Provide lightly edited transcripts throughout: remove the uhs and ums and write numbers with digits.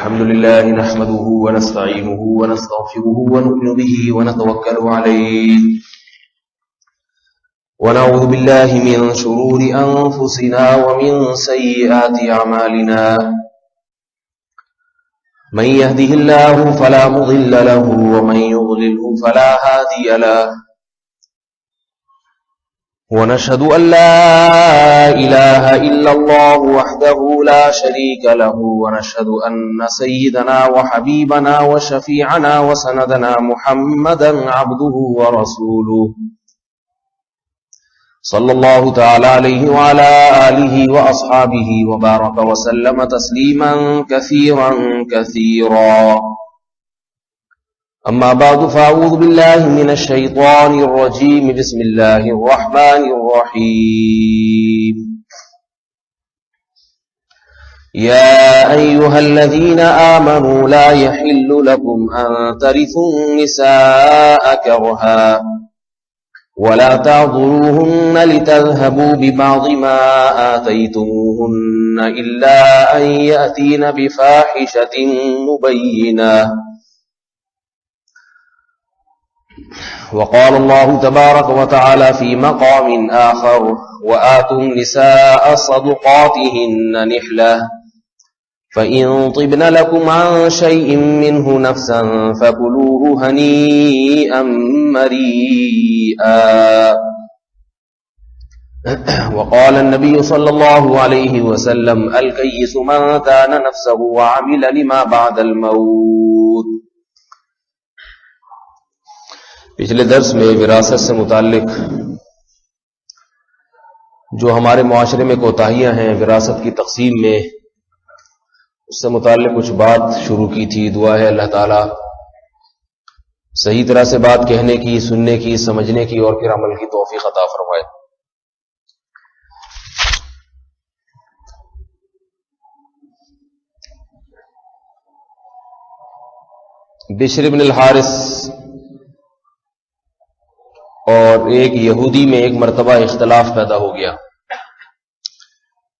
الحمد لله نحمده ونستعينه ونستغفره ونؤمن به ونتوكل عليه ونعوذ بالله من شرور أنفسنا ومن سيئات أعمالنا من يهده الله فلا مضل له ومن يضلله فلا هادي له ونشهد أن لا إله إلا الله وحده لا شريك له ونشهد أن سيدنا وحبيبنا وشفيعنا وسندنا محمدا عبده ورسوله صلى الله تعالى عليه وعلى آله وأصحابه وبارك وسلم تسليما كثيرا كثيرا أما بعد فأعوذ بالله من الشيطان الرجيم بسم الله الرحمن الرحيم يا أيها الذين آمنوا لا يحل لكم أن ترثوا النساء كرها ولا تعضلوهن لتذهبوا ببعض ما آتيتموهن إلا أن يأتين بفاحشة مبينة وقال الله تبارك وتعالى في مقام آخر وآتوا النساء صدقاتهن نحلة فإن طبن لكم عن شيء منه نفسا فكلوه هنيئا مريئا وقال النبي صلى الله عليه وسلم الكيس من دان نفسه وعمل لما بعد الموت. پچھلے درس میں وراثت سے متعلق جو ہمارے معاشرے میں کوتاہیاں ہیں وراثت کی تقسیم میں، اس سے متعلق کچھ بات شروع کی تھی. دعا ہے اللہ تعالی صحیح طرح سے بات کہنے کی، سننے کی، سمجھنے کی اور پھر عمل کی توفیق عطا فرمائے. بشر بن الحارث اور ایک یہودی میں ایک مرتبہ اختلاف پیدا ہو گیا.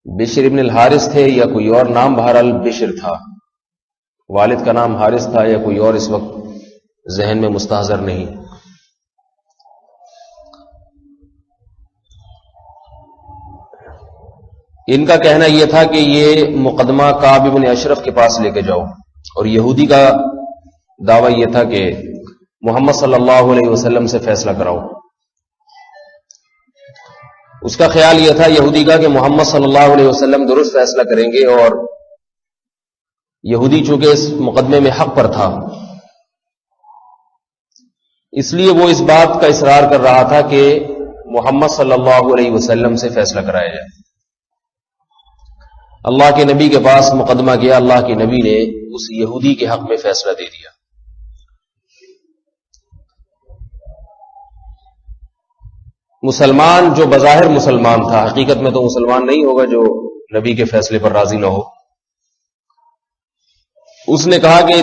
بشر ابن الحارث تھے یا کوئی اور نام، بہرحال بشر تھا. والد کا نام حارث تھا یا کوئی اور اس وقت ذہن میں مستحضر نہیں. ان کا کہنا یہ تھا کہ یہ مقدمہ کعب بن اشرف کے پاس لے کے جاؤ، اور یہودی کا دعویٰ یہ تھا کہ محمد صلی اللہ علیہ وسلم سے فیصلہ کراؤ. اس کا خیال یہ تھا یہودی کا کہ محمد صلی اللہ علیہ وسلم درست فیصلہ کریں گے، اور یہودی چونکہ اس مقدمے میں حق پر تھا اس لیے وہ اس بات کا اصرار کر رہا تھا کہ محمد صلی اللہ علیہ وسلم سے فیصلہ کرایا جائے. اللہ کے نبی کے پاس مقدمہ گیا، اللہ کے نبی نے اس یہودی کے حق میں فیصلہ دے دیا. مسلمان جو بظاہر مسلمان تھا، حقیقت میں تو مسلمان نہیں ہوگا جو نبی کے فیصلے پر راضی نہ ہو، اس نے کہا کہ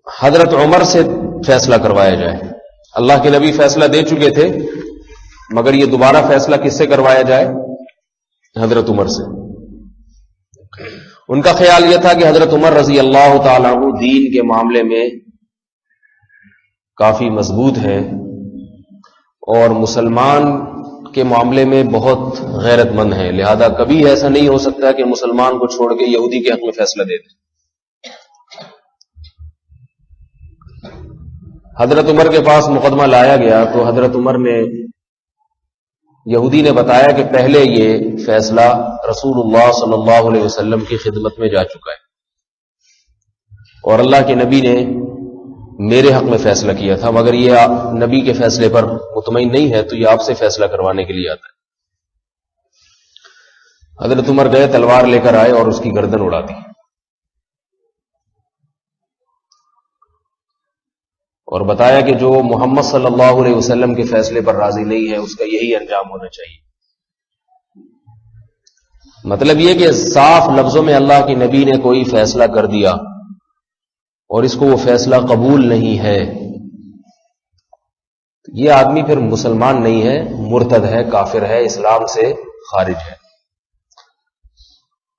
حضرت عمر سے فیصلہ کروایا جائے. اللہ کے نبی فیصلہ دے چکے تھے مگر یہ دوبارہ فیصلہ کس سے کروایا جائے؟ حضرت عمر سے. ان کا خیال یہ تھا کہ حضرت عمر رضی اللہ تعالیٰ عنہ دین کے معاملے میں کافی مضبوط ہے اور مسلمان کے معاملے میں بہت غیرت مند ہے، لہذا کبھی ایسا نہیں ہو سکتا کہ مسلمان کو چھوڑ کے یہودی کے حق میں فیصلہ دے دے. حضرت عمر کے پاس مقدمہ لایا گیا تو حضرت عمر نے یہودی نے بتایا کہ پہلے یہ فیصلہ رسول اللہ صلی اللہ علیہ وسلم کی خدمت میں جا چکا ہے اور اللہ کے نبی نے میرے حق میں فیصلہ کیا تھا، مگر یہ نبی کے فیصلے پر مطمئن نہیں ہے تو یہ آپ سے فیصلہ کروانے کے لیے آتا ہے. حضرت عمر گئے، تلوار لے کر آئے اور اس کی گردن اڑا دی اور بتایا کہ جو محمد صلی اللہ علیہ وسلم کے فیصلے پر راضی نہیں ہے اس کا یہی انجام ہونا چاہیے. مطلب یہ کہ صاف لفظوں میں اللہ کے نبی نے کوئی فیصلہ کر دیا اور اس کو وہ فیصلہ قبول نہیں ہے، یہ آدمی پھر مسلمان نہیں ہے، مرتد ہے، کافر ہے، اسلام سے خارج ہے.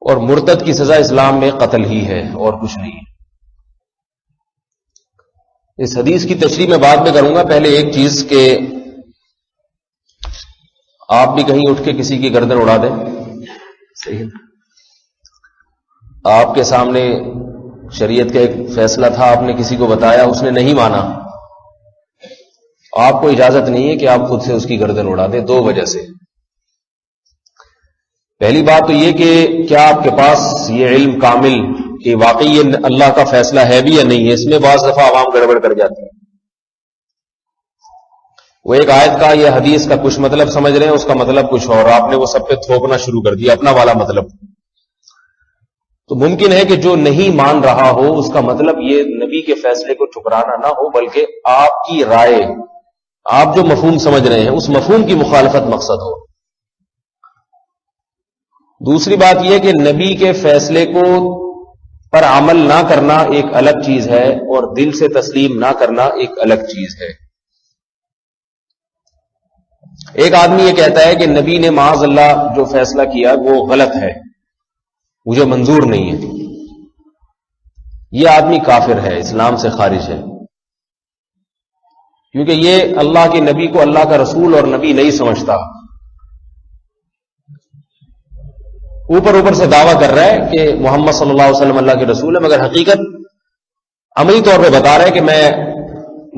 اور مرتد کی سزا اسلام میں قتل ہی ہے اور کچھ نہیں. اس حدیث کی تشریح میں بعد میں کروں گا. پہلے ایک چیز کہ آپ بھی کہیں اٹھ کے کسی کی گردن اڑا دیں, صحیح ہے؟ آپ کے سامنے شریعت کا ایک فیصلہ تھا, آپ نے کسی کو بتایا, اس نے نہیں مانا, آپ کو اجازت نہیں ہے کہ آپ خود سے اس کی گردن اڑا دیں. دو وجہ سے. پہلی بات تو یہ کہ کیا آپ کے پاس یہ علم کامل کہ واقعی یہ اللہ کا فیصلہ ہے بھی یا نہیں ہے. اس میں بعض دفعہ عوام گڑبڑ کر جاتی ہے. وہ ایک آیت کا یا حدیث کا کچھ مطلب سمجھ رہے ہیں, اس کا مطلب کچھ اور, آپ نے وہ سب پہ تھوپنا شروع کر دیا اپنا والا مطلب. تو ممکن ہے کہ جو نہیں مان رہا ہو اس کا مطلب یہ نبی کے فیصلے کو ٹھکرانا نہ ہو, بلکہ آپ کی رائے, آپ جو مفہوم سمجھ رہے ہیں اس مفہوم کی مخالفت مقصد ہو. دوسری بات یہ کہ نبی کے فیصلے کو پر عمل نہ کرنا ایک الگ چیز ہے اور دل سے تسلیم نہ کرنا ایک الگ چیز ہے. ایک آدمی یہ کہتا ہے کہ نبی نے معاذ اللہ جو فیصلہ کیا وہ غلط ہے, مجھے منظور نہیں ہے. یہ آدمی کافر ہے, اسلام سے خارج ہے, کیونکہ یہ اللہ کے نبی کو اللہ کا رسول اور نبی نہیں سمجھتا. اوپر اوپر سے دعویٰ کر رہا ہے کہ محمد صلی اللہ علیہ وسلم اللہ کے رسول ہے, مگر حقیقت عملی طور پہ بتا رہا ہے کہ میں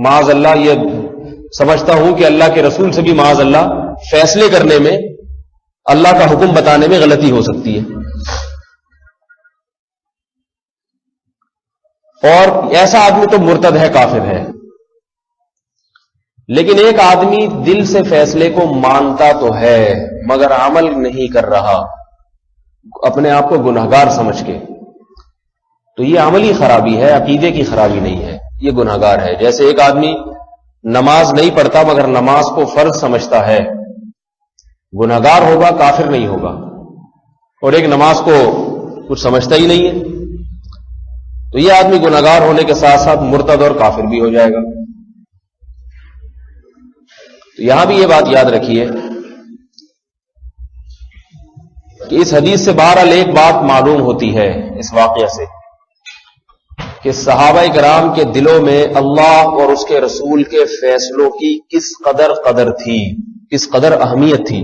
معاذ اللہ یہ سمجھتا ہوں کہ اللہ کے رسول سے بھی معاذ اللہ فیصلے کرنے میں, اللہ کا حکم بتانے میں غلطی ہو سکتی ہے. اور ایسا آدمی تو مرتد ہے, کافر ہے. لیکن ایک آدمی دل سے فیصلے کو مانتا تو ہے مگر عمل نہیں کر رہا, اپنے آپ کو گناہگار سمجھ کے, تو یہ عملی خرابی ہے, عقیدے کی خرابی نہیں ہے, یہ گناہگار ہے. جیسے ایک آدمی نماز نہیں پڑھتا مگر نماز کو فرض سمجھتا ہے, گناہگار ہوگا, کافر نہیں ہوگا. اور ایک نماز کو کچھ سمجھتا ہی نہیں ہے, تو یہ آدمی گناہگار ہونے کے ساتھ ساتھ مرتد اور کافر بھی ہو جائے گا. تو یہاں بھی یہ بات یاد رکھیے کہ اس حدیث سے بہرحال ایک بات معلوم ہوتی ہے اس واقعہ سے کہ صحابہ کرام کے دلوں میں اللہ اور اس کے رسول کے فیصلوں کی کس قدر تھی, کس قدر اہمیت تھی.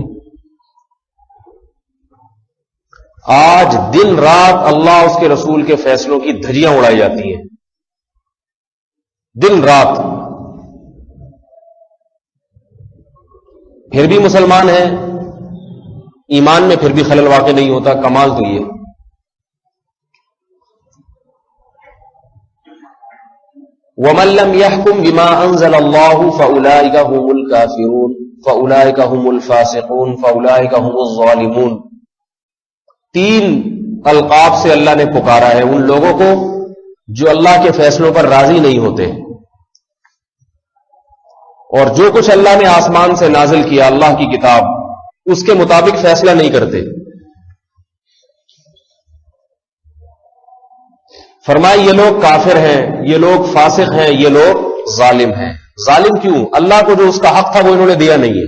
آج دن رات اللہ اس کے رسول کے فیصلوں کی دھجیاں اڑائی جاتی ہیں, دن رات. پھر بھی مسلمان ہیں, ایمان میں پھر بھی خلل واقع نہیں ہوتا. کمال تو یہ وَمَن لَّمْ يَحْكُم بِمَا أَنزَلَ اللَّهُ فَأُولَٰئِكَ هُمُ الْكَافِرُونَ فَأُولَٰئِكَ هُمُ الْفَاسِقُونَ فَأُولَٰئِكَ هُمُ الظَّالِمُونَ. 3 القاب سے اللہ نے پکارا ہے ان لوگوں کو جو اللہ کے فیصلوں پر راضی نہیں ہوتے اور جو کچھ اللہ نے آسمان سے نازل کیا, اللہ کی کتاب, اس کے مطابق فیصلہ نہیں کرتے. فرمایا یہ لوگ کافر ہیں, یہ لوگ فاسق ہیں, یہ لوگ ظالم ہیں. ظالم کیوں؟ اللہ کو جو اس کا حق تھا وہ انہوں نے دیا نہیں ہے.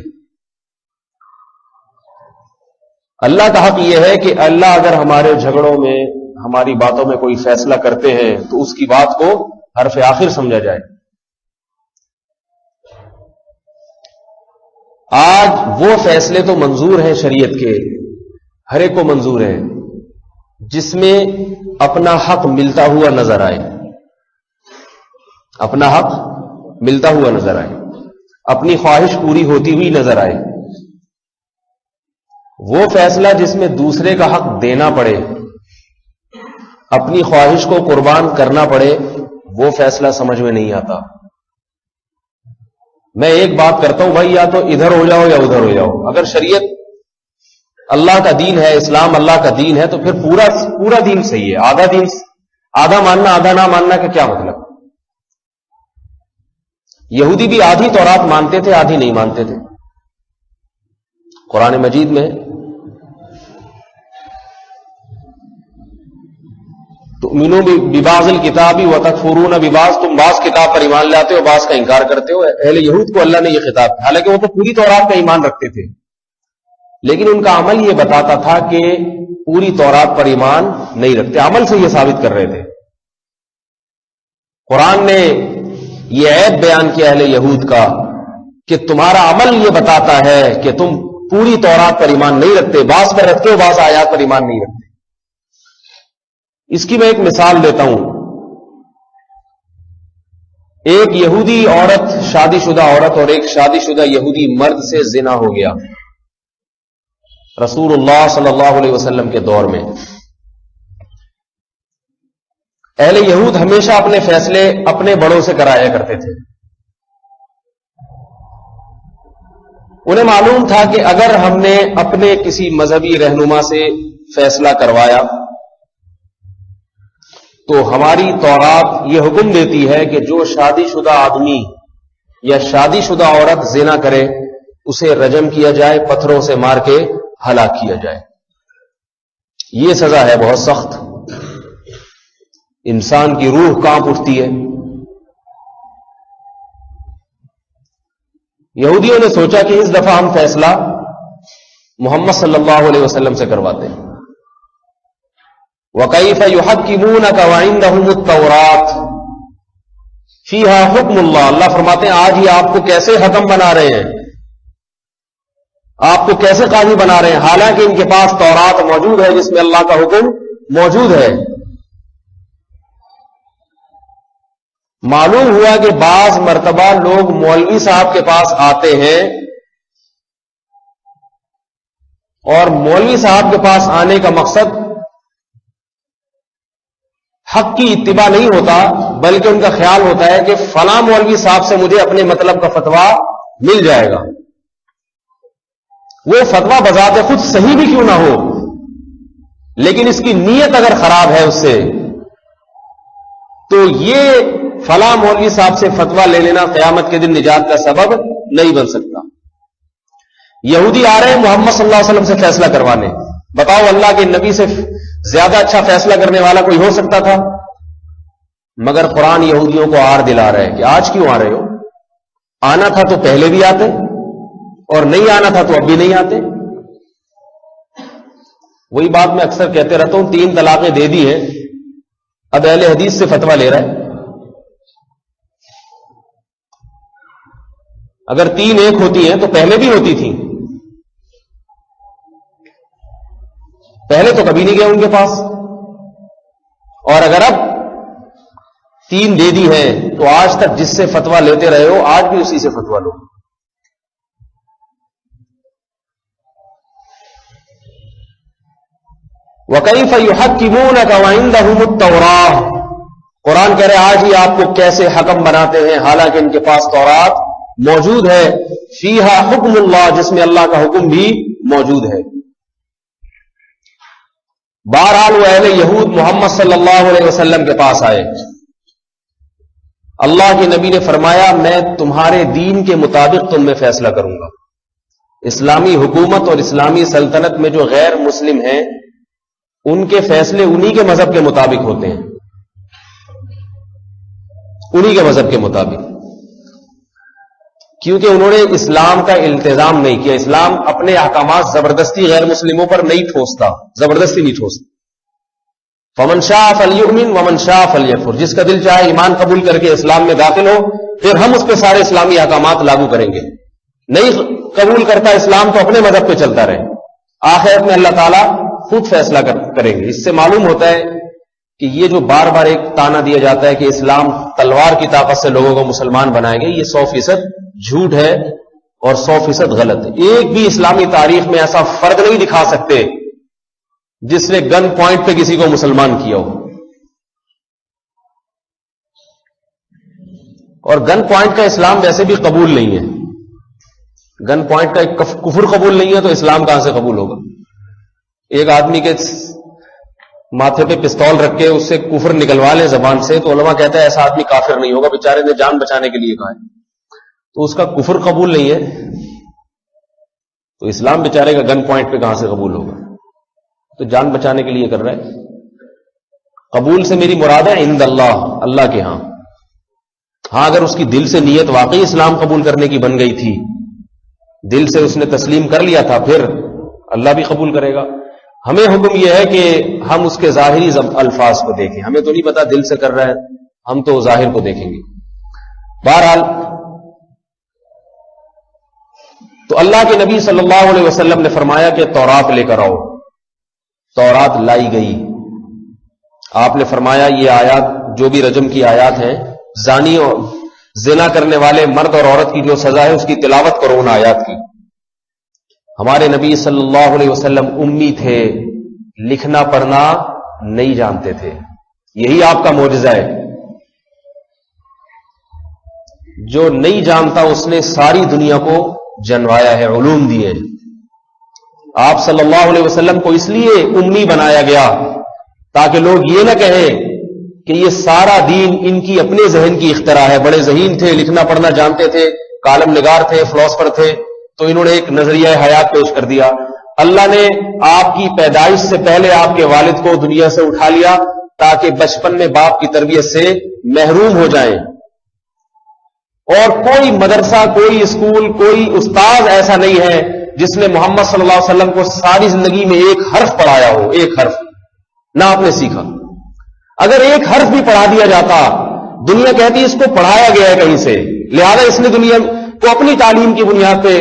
اللہ کا حق یہ ہے کہ اللہ اگر ہمارے جھگڑوں میں, ہماری باتوں میں کوئی فیصلہ کرتے ہیں تو اس کی بات کو حرف آخر سمجھا جائے. آج وہ فیصلے تو منظور ہیں شریعت کے, ہر ایک کو منظور ہے, جس میں اپنا حق ملتا ہوا نظر آئے, اپنا حق ملتا ہوا نظر آئے, اپنی خواہش پوری ہوتی ہوئی نظر آئے. وہ فیصلہ جس میں دوسرے کا حق دینا پڑے, اپنی خواہش کو قربان کرنا پڑے, وہ فیصلہ سمجھ میں نہیں آتا. میں ایک بات کرتا ہوں بھائی, یا تو ادھر ہو جاؤ یا ادھر ہو جاؤ. اگر شریعت اللہ کا دین ہے, اسلام اللہ کا دین ہے, تو پھر پورا دین صحیح ہے. آدھا دین, آدھا ماننا آدھا نہ ماننا کا کیا مطلب؟ یہودی بھی آدھی تورات مانتے تھے, آدھی نہیں مانتے تھے. قرآن مجید میں تؤمنون ببعض الکتاب وتکفرون ببعض, تم بعض کتاب پر ایمان لاتے ہو, بعض کا انکار کرتے ہو. اہل یہود کو اللہ نے یہ خطاب, حالانکہ وہ تو پوری تورات کا ایمان رکھتے تھے, لیکن ان کا عمل یہ بتاتا تھا کہ پوری تورات پر ایمان نہیں رکھتے. عمل سے یہ ثابت کر رہے تھے. قرآن نے یہ عیب بیان کیا اہل یہود کا کہ تمہارا عمل یہ بتاتا ہے کہ تم پوری تورات پر ایمان نہیں رکھتے، بعض پر رکھتے ہو، بعض آیات پر ایمان نہیں رکھتے. اس کی میں ایک مثال دیتا ہوں. ایک یہودی عورت، شادی شدہ عورت اور ایک شادی شدہ یہودی مرد سے زنا ہو گیا رسول اللہ صلی اللہ علیہ وسلم کے دور میں. اہل یہود ہمیشہ اپنے فیصلے اپنے بڑوں سے کرایا کرتے تھے. انہیں معلوم تھا کہ اگر ہم نے اپنے کسی مذہبی رہنما سے فیصلہ کروایا تو ہماری تورات یہ حکم دیتی ہے کہ جو شادی شدہ آدمی یا شادی شدہ عورت زنا کرے اسے رجم کیا جائے، پتھروں سے مار کے ہلاک کیا جائے. یہ سزا ہے بہت سخت. انسان کی روح کانپ اٹھتی ہے. یہودیوں نے سوچا کہ اس دفعہ ہم فیصلہ محمد صلی اللہ علیہ وسلم سے کرواتے ہیں. وَكَيْفَ يُحَكِّمُونَكَ وَعِندَهُمُ التَّوْرَاةُ فِيهَا حُكْمُ اللَّهِ. اللہ فرماتے ہیں آج ہی آپ کو کیسے حکم بنا رہے ہیں، آپ کو کیسے قاضی بنا رہے ہیں، حالانکہ ان کے پاس تورات موجود ہے جس میں اللہ کا حکم موجود ہے. معلوم ہوا کہ بعض مرتبہ لوگ مولوی صاحب کے پاس آتے ہیں اور مولوی صاحب کے پاس آنے کا مقصد حق کی اتباع نہیں ہوتا، بلکہ ان کا خیال ہوتا ہے کہ فلاں مولوی صاحب سے مجھے اپنے مطلب کا فتویٰ مل جائے گا. وہ فتویٰ بذات خود صحیح بھی کیوں نہ ہو، لیکن اس کی نیت اگر خراب ہے اس سے، تو یہ فلاں مولوی صاحب سے فتویٰ لے لینا قیامت کے دن نجات کا سبب نہیں بن سکتا. یہودی آ رہے ہیں محمد صلی اللہ علیہ وسلم سے فیصلہ کروانے. بتاؤ اللہ کے نبی سے زیادہ اچھا فیصلہ کرنے والا کوئی ہو سکتا تھا؟ مگر قرآن یہودیوں کو آر دلا رہا ہے کہ آج کیوں آ رہے ہو؟ آنا تھا تو پہلے بھی آتے، اور نہیں آنا تھا تو اب بھی نہیں آتے. وہی بات میں اکثر کہتے رہتا ہوں، 3 طلاقیں دے دی ہیں، اب اہل حدیث سے فتویٰ لے رہا ہے. اگر 3 ایک ہوتی ہیں تو پہلے بھی ہوتی تھی، پہلے تو کبھی نہیں گئے ان کے پاس. اور اگر اب 3 دے دی ہیں تو آج تک جس سے فتویٰ لیتے رہے ہو آج بھی اسی سے فتویٰ لو. وَكَيْفَ يُحَكِّمُونَكَ وَعِندَهُمُ التَّوْرَاةُ. قرآن کہہ رہے آج ہی آپ کو کیسے حکم بناتے ہیں حالانکہ ان کے پاس تورات موجود ہے. فِيهَا حُكْمُ اللَّهِ، جس میں اللہ کا حکم بھی موجود ہے. بہرحال وہ اہل یہود محمد صلی اللہ علیہ وسلم کے پاس آئے. اللہ کے نبی نے فرمایا میں تمہارے دین کے مطابق تم میں فیصلہ کروں گا. اسلامی حکومت اور اسلامی سلطنت میں جو غیر مسلم ہیں ان کے فیصلے انہی کے مذہب کے مطابق ہوتے ہیں، انہی کے مذہب کے مطابق، کیونکہ انہوں نے اسلام کا التزام نہیں کیا. اسلام اپنے احکامات زبردستی غیر مسلموں پر نہیں ٹھوستا، زبردستی نہیں ٹھوستا. فمن شاء فلیؤمن ومن شاء فلیکفر. جس کا دل چاہے ایمان قبول کر کے اسلام میں داخل ہو، پھر ہم اس پہ سارے اسلامی احکامات لاگو کریں گے. نہیں قبول کرتا اسلام تو اپنے مذہب پہ چلتا رہے. آخرت میں اللہ تعالیٰ خود فیصلہ کریں گے. اس سے معلوم ہوتا ہے کہ یہ جو بار بار ایک تانا دیا جاتا ہے کہ اسلام تلوار کی طاقت سے لوگوں کو مسلمان بنائے گا، یہ 100% جھوٹ ہے اور 100% غلط ہے. ایک بھی اسلامی تاریخ میں ایسا فرد نہیں دکھا سکتے جس نے گن پوائنٹ پہ کسی کو مسلمان کیا ہو. اور گن پوائنٹ کا اسلام ویسے بھی قبول نہیں ہے. گن پوائنٹ کا ایک کفر قبول نہیں ہے تو اسلام کہاں سے قبول ہوگا؟ ایک آدمی کے ماتھے پہ پستول رکھ کے اس سے کفر نکلوا لے زبان سے تو علماء کہتا ہے ایسا آدمی کافر نہیں ہوگا، بیچارے نے جان بچانے کے لیے کہا ہے، تو اس کا کفر قبول نہیں ہے تو اسلام بیچارے کا گن پوائنٹ پہ کہاں سے قبول ہوگا؟ تو جان بچانے کے لیے کر رہا ہے. قبول سے میری مراد ہے عند اللہ، اللہ کے ہاں. ہاں اگر اس کی دل سے نیت واقعی اسلام قبول کرنے کی بن گئی تھی، دل سے اس نے تسلیم کر لیا تھا، پھر اللہ بھی قبول کرے گا. ہمیں حکم یہ ہے کہ ہم اس کے ظاہری الفاظ کو دیکھیں، ہمیں تو نہیں پتا دل سے کر رہا ہے، ہم تو ظاہر کو دیکھیں گے۔ بہرحال تو اللہ کے نبی صلی اللہ علیہ وسلم نے فرمایا کہ تورات لے کر آؤ، تورات لائی گئی۔ آپ نے فرمایا یہ آیات جو بھی رجم کی آیات ہیں، زانی اور زنا کرنے والے مرد اور عورت کی جو سزا ہے اس کی تلاوت کرو ان آیات کی۔ ہمارے نبی صلی اللہ علیہ وسلم امی تھے، لکھنا پڑھنا نہیں جانتے تھے، یہی آپ کا معجزہ ہے۔ جو نہیں جانتا اس نے ساری دنیا کو جنوایا ہے، علوم دیے۔ آپ صلی اللہ علیہ وسلم کو اس لیے امی بنایا گیا تاکہ لوگ یہ نہ کہیں کہ یہ سارا دین ان کی اپنے ذہن کی اختراع ہے، بڑے ذہین تھے، لکھنا پڑھنا جانتے تھے، کالم نگار تھے، فلاسفر تھے، تو انہوں نے ایک نظریہ حیات پیش کر دیا۔ اللہ نے آپ کی پیدائش سے پہلے آپ کے والد کو دنیا سے اٹھا لیا تاکہ بچپن میں باپ کی تربیت سے محروم ہو جائیں، اور کوئی مدرسہ، کوئی اسکول، کوئی استاذ ایسا نہیں ہے جس نے محمد صلی اللہ علیہ وسلم کو ساری زندگی میں ایک حرف پڑھایا ہو، ایک حرف نہ آپ نے سیکھا۔ اگر ایک حرف بھی پڑھا دیا جاتا، دنیا کہتی ہے اس کو پڑھایا گیا ہے کہیں سے، لہذا اس نے دنیا کو اپنی تعلیم کی بنیاد پہ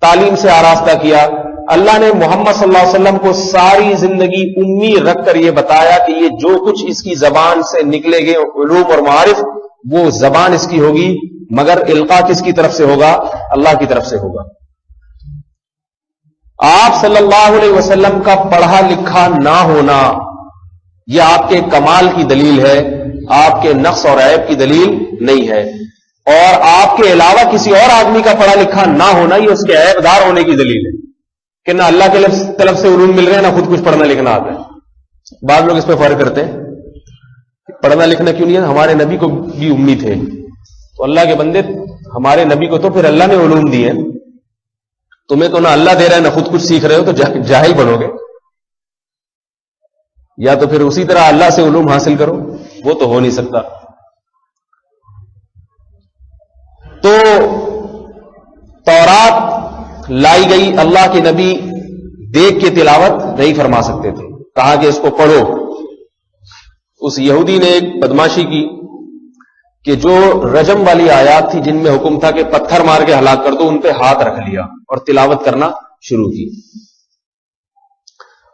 تعلیم سے آراستہ کیا۔ اللہ نے محمد صلی اللہ علیہ وسلم کو ساری زندگی امی رکھ کر یہ بتایا کہ یہ جو کچھ اس کی زبان سے نکلے گے علوم اور معارف، وہ زبان اس کی ہوگی، مگر القاء کس کی طرف سے ہوگا؟ اللہ کی طرف سے ہوگا۔ آپ صلی اللہ علیہ وسلم کا پڑھا لکھا نہ ہونا یہ آپ کے کمال کی دلیل ہے، آپ کے نقص اور عیب کی دلیل نہیں ہے، اور آپ کے علاوہ کسی اور آدمی کا پڑھا لکھا نہ ہونا یہ اس کے عیب دار ہونے کی دلیل ہے کہ نہ اللہ کے طرف سے علوم مل رہے ہیں، نہ خود کچھ پڑھنا لکھنا آتا ہے۔ بعض لوگ اس پہ فرق کرتے ہیں، پڑھنا لکھنا کیوں نہیں ہے؟ ہمارے نبی کو بھی امی تھے، تو اللہ کے بندے ہمارے نبی کو تو پھر اللہ نے علوم دیے، تمہیں تو نہ اللہ دے رہا ہے نہ خود کچھ سیکھ رہے ہو، تو جاہل بنو گے، یا تو پھر اسی طرح اللہ سے علوم حاصل کرو، وہ تو ہو نہیں سکتا۔ تو تورات لائی گئی، اللہ کے نبی دیکھ کے تلاوت نہیں فرما سکتے تھے، کہا کہ اس کو پڑھو۔ اس یہودی نے ایک بدماشی کی کہ جو رجم والی آیات تھی جن میں حکم تھا کہ پتھر مار کے ہلاک کر دو، ان پہ ہاتھ رکھ لیا اور تلاوت کرنا شروع کی۔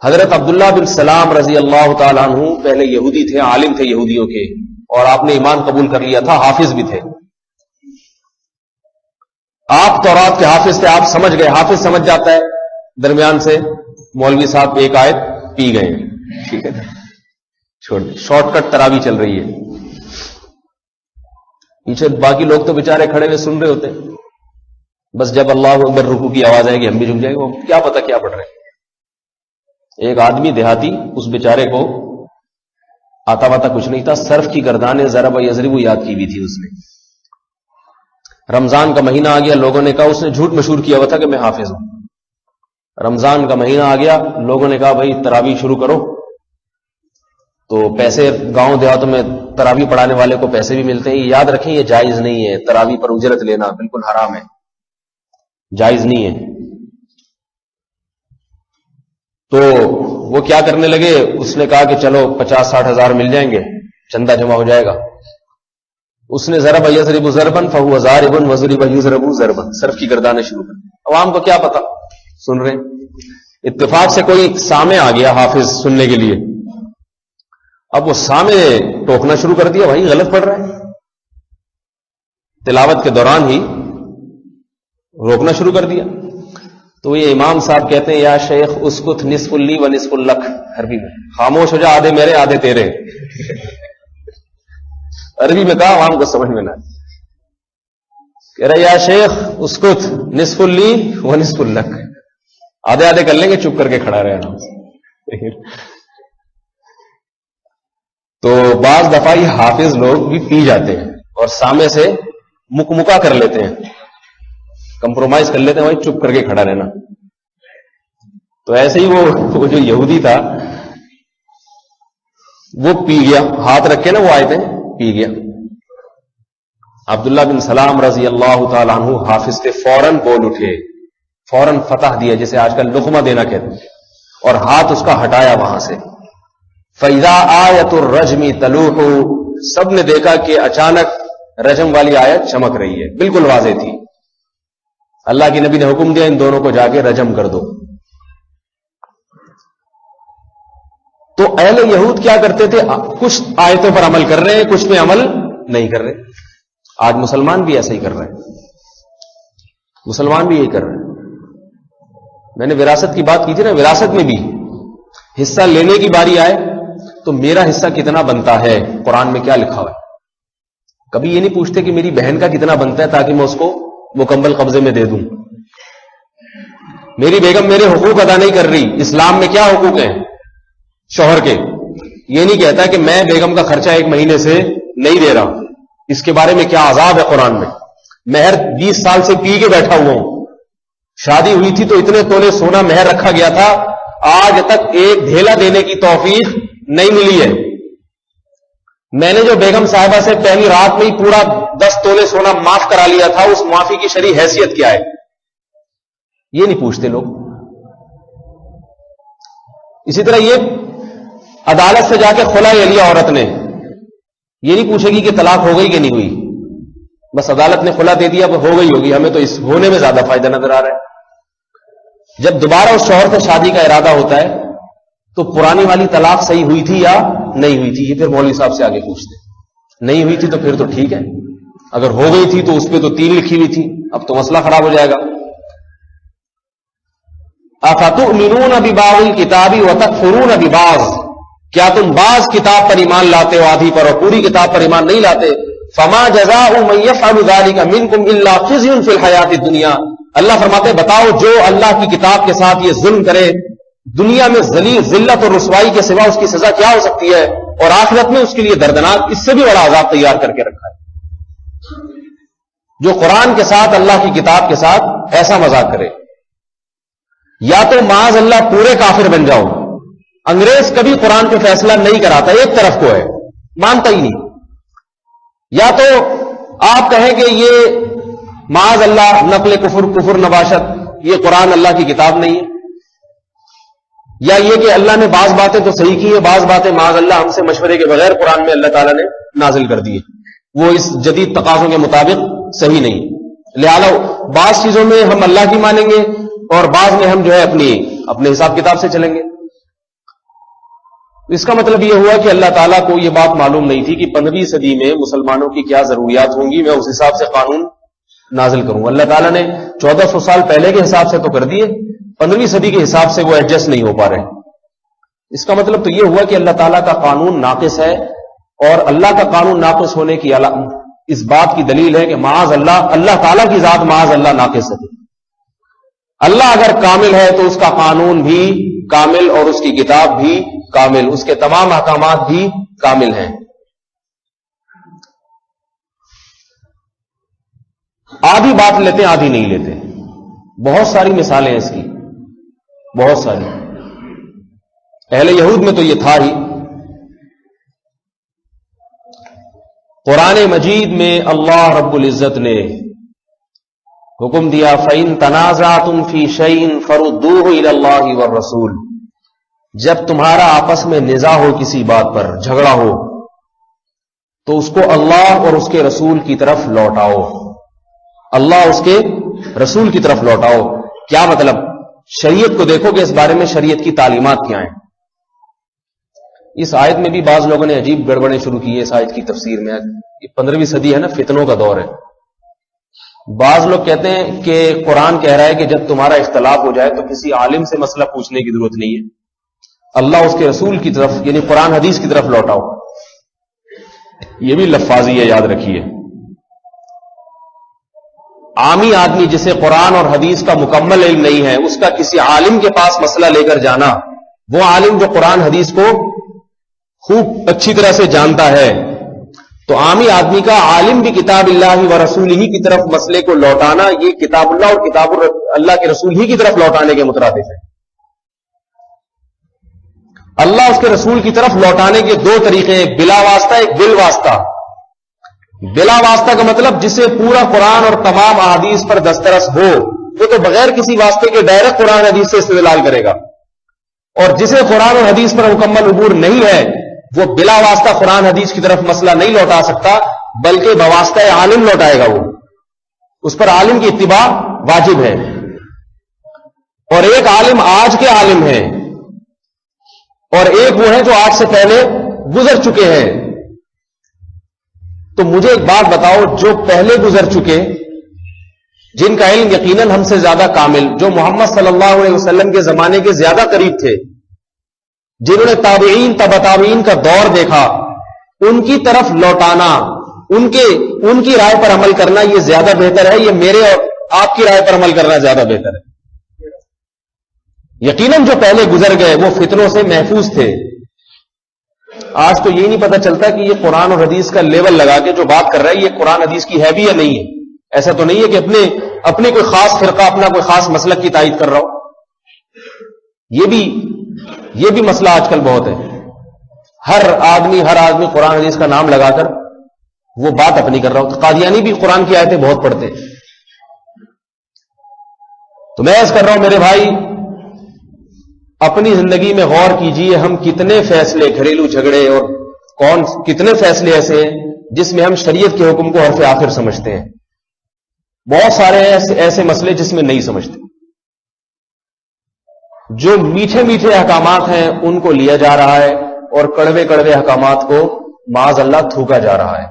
حضرت عبداللہ بن سلام رضی اللہ تعالیٰ عنہ پہلے یہودی تھے، عالم تھے یہودیوں کے، اور آپ نے ایمان قبول کر لیا تھا، حافظ بھی تھے۔ آپ تورات کے حافظ تھے، آپ سمجھ گئے، حافظ سمجھ جاتا ہے، درمیان سے مولوی صاحب ایک آیت پی گئے، ٹھیک ہے چھوڑ دیں، شارٹ کٹ تراویح چل رہی ہے، پیچھے باقی لوگ تو بےچارے کھڑے ہوئے سن رہے ہوتے ہیں، بس جب اللہ اکبر رکوع کی آواز آئے گی ہم بھی جھک جائیں گے، وہ کیا پتا کیا پڑھ رہے ہیں۔ ایک آدمی دیہاتی، اس بیچارے کو آتا واتا کچھ نہیں تھا، صرف کی گردانیں ضرب یضرب یاد کی ہوئی تھی اس نے۔ رمضان کا مہینہ آ گیا، لوگوں نے کہا، اس نے جھوٹ مشہور کیا ہوا تھا کہ میں حافظ ہوں۔ رمضان کا مہینہ آ گیا، لوگوں نے کہا بھائی تراویح شروع کرو، تو پیسے گاؤں دیہاتوں میں تراویح پڑھانے والے کو پیسے بھی ملتے ہیں، یہ یاد رکھیں یہ جائز نہیں ہے، تراویح پر اجرت لینا بالکل حرام ہے، جائز نہیں ہے۔ تو وہ کیا کرنے لگے، اس نے کہا کہ چلو 50-60 ہزار مل جائیں گے، چندہ جمع ہو جائے گا۔ اس نے ضرب یضرب ضربا فهو ضارب وضرب یضرب ضربا، صرف کی گردانیں شروع کر دی۔ عوام کو کیا پتا، سن رہے ہیں، اتفاق سے کوئی سامع آ گیا حافظ سننے کے لیے، اب وہ سامع ٹوکنا شروع کر دیا، بھائی غلط پڑھ رہا ہے، تلاوت کے دوران ہی روکنا شروع کر دیا۔ تو یہ امام صاحب کہتے ہیں یا شیخ اسکت نصف لی و نصف لک، عربی میں خاموش ہو جا، آدھے میرے آدھے تیرے، عربی میں کہا عوام کو سمجھ میں نہ آئے، کہہ رہا یا شیخ اسکت نصف لی و نصف لک، آدھے آدھے کر لیں گے، چپ کر کے کھڑا رہنا۔ تو بعض دفعہ یہ حافظ لوگ بھی پی جاتے ہیں اور سامنے سے مکمکا کر لیتے ہیں، کمپرومائز کر لیتے ہیں، وہی چپ کر کے کھڑا رہنا۔ تو ایسے ہی وہ جو یہودی تھا وہ پی گیا، ہاتھ رکھے نا وہ آئے تھے، پی گیا۔ عبداللہ بن سلام رضی اللہ تعالیٰ عنہ حافظ تھے، فوراً بول اٹھے، فوراً فتح دیا، جسے آج کل لقمہ دینا کہتے ہیں، اور ہاتھ اس کا ہٹایا وہاں سے. فَإِذَا آیَةُ الرَّجْمِ تَلُوحُ، سب نے دیکھا کہ اچانک رجم والی آیت چمک رہی ہے، بالکل واضح تھی. اللہ کے نبی نے حکم دیا ان دونوں کو جا کے رجم کر دو. تو اہل یہود کیا کرتے تھے؟ کچھ آیتوں پر عمل کر رہے ہیں، کچھ پہ عمل نہیں کر رہے. آج مسلمان بھی ایسا ہی کر رہے ہیں، مسلمان بھی یہی کر رہے ہیں. میں نے وراثت کی بات کی تھی نا، وراثت میں بھی حصہ لینے کی باری آئے تو میرا حصہ کتنا بنتا ہے، قرآن میں کیا لکھا ہوا ہے. کبھی یہ نہیں پوچھتے کہ میری بہن کا کتنا بنتا ہے تاکہ میں اس کو مکمل قبضے میں دے دوں. میری بیگم میرے حقوق ادا نہیں کر رہی، اسلام میں کیا حقوق ہیں شوہر کے، یہ نہیں کہتا کہ میں بیگم کا خرچہ 1 مہینے سے نہیں دے رہا. اس کے بارے میں کیا عذاب ہے قرآن میں. مہر 20 سال سے پی کے بیٹھا ہوا ہوں، شادی ہوئی تھی تو اتنے تولے سونا مہر رکھا گیا تھا، آج تک ایک ڈھیلا دینے کی توفیق نہیں ملی ہے. میں نے جو بیگم صاحبہ سے پہلی رات میں ہی پورا 10 تولے سونا معاف کرا لیا تھا، اس معافی کی شرعی حیثیت کیا ہے؟ یہ نہیں پوچھتے لوگ. اسی طرح یہ عدالت سے جا کے خلا لے لیا عورت نے، یہ نہیں پوچھے گی کہ طلاق ہو گئی کہ نہیں ہوئی، بس عدالت نے خلا دے دیا ہو گئی ہوگی، ہمیں تو اس ہونے میں زیادہ فائدہ نظر آ رہا ہے. جب دوبارہ اس شوہر سے شادی کا ارادہ ہوتا ہے تو پرانی والی طلاق صحیح ہوئی تھی یا نہیں ہوئی تھی، یہ پھر مولوی صاحب سے آگے پوچھتے. نہیں ہوئی تھی تو پھر تو ٹھیک ہے، اگر ہو گئی تھی تو اس پہ تو 3 لکھی ہوئی تھی، اب تو مسئلہ خراب ہو جائے گا. افتؤمنون ببعض الکتاب وتکفرون ببعض، کیا تم بعض کتاب پر ایمان لاتے ہو آدھی پر اور پوری کتاب پر ایمان نہیں لاتے؟ فما جزاء من يفعل ذلك منكم الا خزي في الحیات الدنیا. اللہ فرماتے بتاؤ جو اللہ کی کتاب کے ساتھ یہ ظلم کرے دنیا میں ذلت اور رسوائی کے سوا اس کی سزا کیا ہو سکتی ہے، اور آخرت میں اس کے لیے دردناک اس سے بھی بڑا عذاب تیار کر کے رکھا ہے. جو قرآن کے ساتھ اللہ کی کتاب کے ساتھ ایسا مذاق کرے، یا تو معاذ اللہ پورے کافر بن جاؤ. انگریز کبھی قرآن پہ فیصلہ نہیں کراتا، ایک طرف کو ہے مانتا ہی نہیں. یا تو آپ کہیں کہ یہ معاذ اللہ نقل کفر نباشت، یہ قرآن اللہ کی کتاب نہیں ہے. یا یہ کہ اللہ نے بعض باتیں تو صحیح کی ہیں، بعض باتیں معاذ اللہ ہم سے مشورے کے بغیر قرآن میں اللہ تعالیٰ نے نازل کر دی ہے، وہ اس جدید تقاضوں کے مطابق صحیح نہیں. لہذا بعض چیزوں میں ہم اللہ کی مانیں گے اور بعض میں ہم جو ہے اپنے حساب کتاب سے چلیں گے. اس کا مطلب یہ ہوا کہ اللہ تعالیٰ کو یہ بات معلوم نہیں تھی کہ 15ویں صدی میں مسلمانوں کی کیا ضروریات ہوں گی، میں اس حساب سے قانون نازل کروں. اللہ تعالیٰ نے 1400 سال پہلے کے حساب سے تو کر دیے، 15ویں صدی کے حساب سے وہ ایڈجسٹ نہیں ہو پا رہے. اس کا مطلب تو یہ ہوا کہ اللہ تعالیٰ کا قانون ناقص ہے، اور اللہ کا قانون ناقص ہونے کی اس بات کی دلیل ہے کہ معاذ اللہ تعالیٰ کی ذات معاذ اللہ ناقص ہے. اللہ اگر کامل ہے تو اس کا قانون بھی کامل اور اس کی کتاب بھی کامل، اس کے تمام احکامات بھی کامل ہیں. آدھی بات لیتے آدھی نہیں لیتے. بہت ساری مثالیں ہیں اس کی، بہت ساری. اہل یہود میں تو یہ تھا ہی. قرآن مجید میں اللہ رب العزت نے حکم دیا فَإِن تَنَازَعْتُمْ فِي شَيْءٍ فَرُدُّوهُ إِلَى اللَّهِ وَالرَّسُولِ. جب تمہارا آپس میں نزاع ہو کسی بات پر، جھگڑا ہو، تو اس کو اللہ اور اس کے رسول کی طرف لوٹاؤ. اللہ اس کے رسول کی طرف لوٹاؤ. کیا مطلب؟ شریعت کو دیکھو کہ اس بارے میں شریعت کی تعلیمات کیا ہیں. اس آیت میں بھی بعض لوگوں نے عجیب گڑبڑیں شروع کی ہے اس آیت کی تفسیر میں. یہ 15ویں صدی ہے نا، فتنوں کا دور ہے. بعض لوگ کہتے ہیں کہ قرآن کہہ رہا ہے کہ جب تمہارا اختلاف ہو جائے تو کسی عالم سے مسئلہ پوچھنے کی ضرورت نہیں ہے، اللہ اس کے رسول کی طرف یعنی قرآن حدیث کی طرف لوٹاؤ. یہ بھی لفاظی ہے، یاد رکھیے. عامی آدمی جسے قرآن اور حدیث کا مکمل علم نہیں ہے، اس کا کسی عالم کے پاس مسئلہ لے کر جانا، وہ عالم جو قرآن حدیث کو خوب اچھی طرح سے جانتا ہے، تو عامی آدمی کا عالم بھی کتاب اللہ و رسول ہی کی طرف مسئلے کو لوٹانا، یہ کتاب اللہ اور کتاب اللہ کے رسول ہی کی طرف لوٹانے کے مترادف ہے. اللہ اس کے رسول کی طرف لوٹانے کے 2 طریقے، ایک بلا واسطہ ایک بل واسطہ. بلا واسطہ کا مطلب جسے پورا قرآن اور تمام احادیث پر دسترس ہو، وہ تو بغیر کسی واسطے کے ڈائریکٹ قرآن حدیث سے استدلال کرے گا. اور جسے قرآن اور حدیث پر مکمل عبور نہیں ہے وہ بلا واسطہ قرآن حدیث کی طرف مسئلہ نہیں لوٹا سکتا، بلکہ بواسطہ عالم لوٹائے گا. وہ اس پر عالم کی اتباع واجب ہے. اور ایک عالم آج کے عالم ہیں اور ایک وہ ہیں جو آج سے پہلے گزر چکے ہیں. تو مجھے ایک بات بتاؤ، جو پہلے گزر چکے، جن کا علم یقیناً ہم سے زیادہ کامل، جو محمد صلی اللہ علیہ وسلم کے زمانے کے زیادہ قریب تھے، جنہوں نے تابعین تبع تابعین کا دور دیکھا، ان کی طرف لوٹانا، ان کی رائے پر عمل کرنا یہ زیادہ بہتر ہے، یہ میرے اور آپ کی رائے پر عمل کرنا زیادہ بہتر ہے. یقیناً جو پہلے گزر گئے وہ فتنوں سے محفوظ تھے. آج تو یہی نہیں پتہ چلتا کہ یہ قرآن اور حدیث کا لیول لگا کے جو بات کر رہا ہے یہ قرآن حدیث کی ہے بھی یا نہیں ہے. ایسا تو نہیں ہے کہ اپنے کوئی خاص فرقہ اپنا کوئی خاص مسلک کی تائید کر رہا ہو. یہ بھی مسئلہ آج کل بہت ہے. ہر آدمی قرآن حدیث کا نام لگا کر وہ بات اپنی کر رہا ہو. تو قادیانی بھی قرآن کی آیتیں بہت پڑھتے ہیں. تو میں عرض کر رہا ہوں میرے بھائی، اپنی زندگی میں غور کیجئے، ہم کتنے فیصلے، گھریلو جھگڑے اور کتنے فیصلے ایسے ہیں جس میں ہم شریعت کے حکم کو حرف آخر سمجھتے ہیں. بہت سارے ایسے مسئلے جس میں نہیں سمجھتے. جو میٹھے میٹھے احکامات ہیں ان کو لیا جا رہا ہے اور کڑوے کڑوے احکامات کو معاذ اللہ تھوکا جا رہا ہے.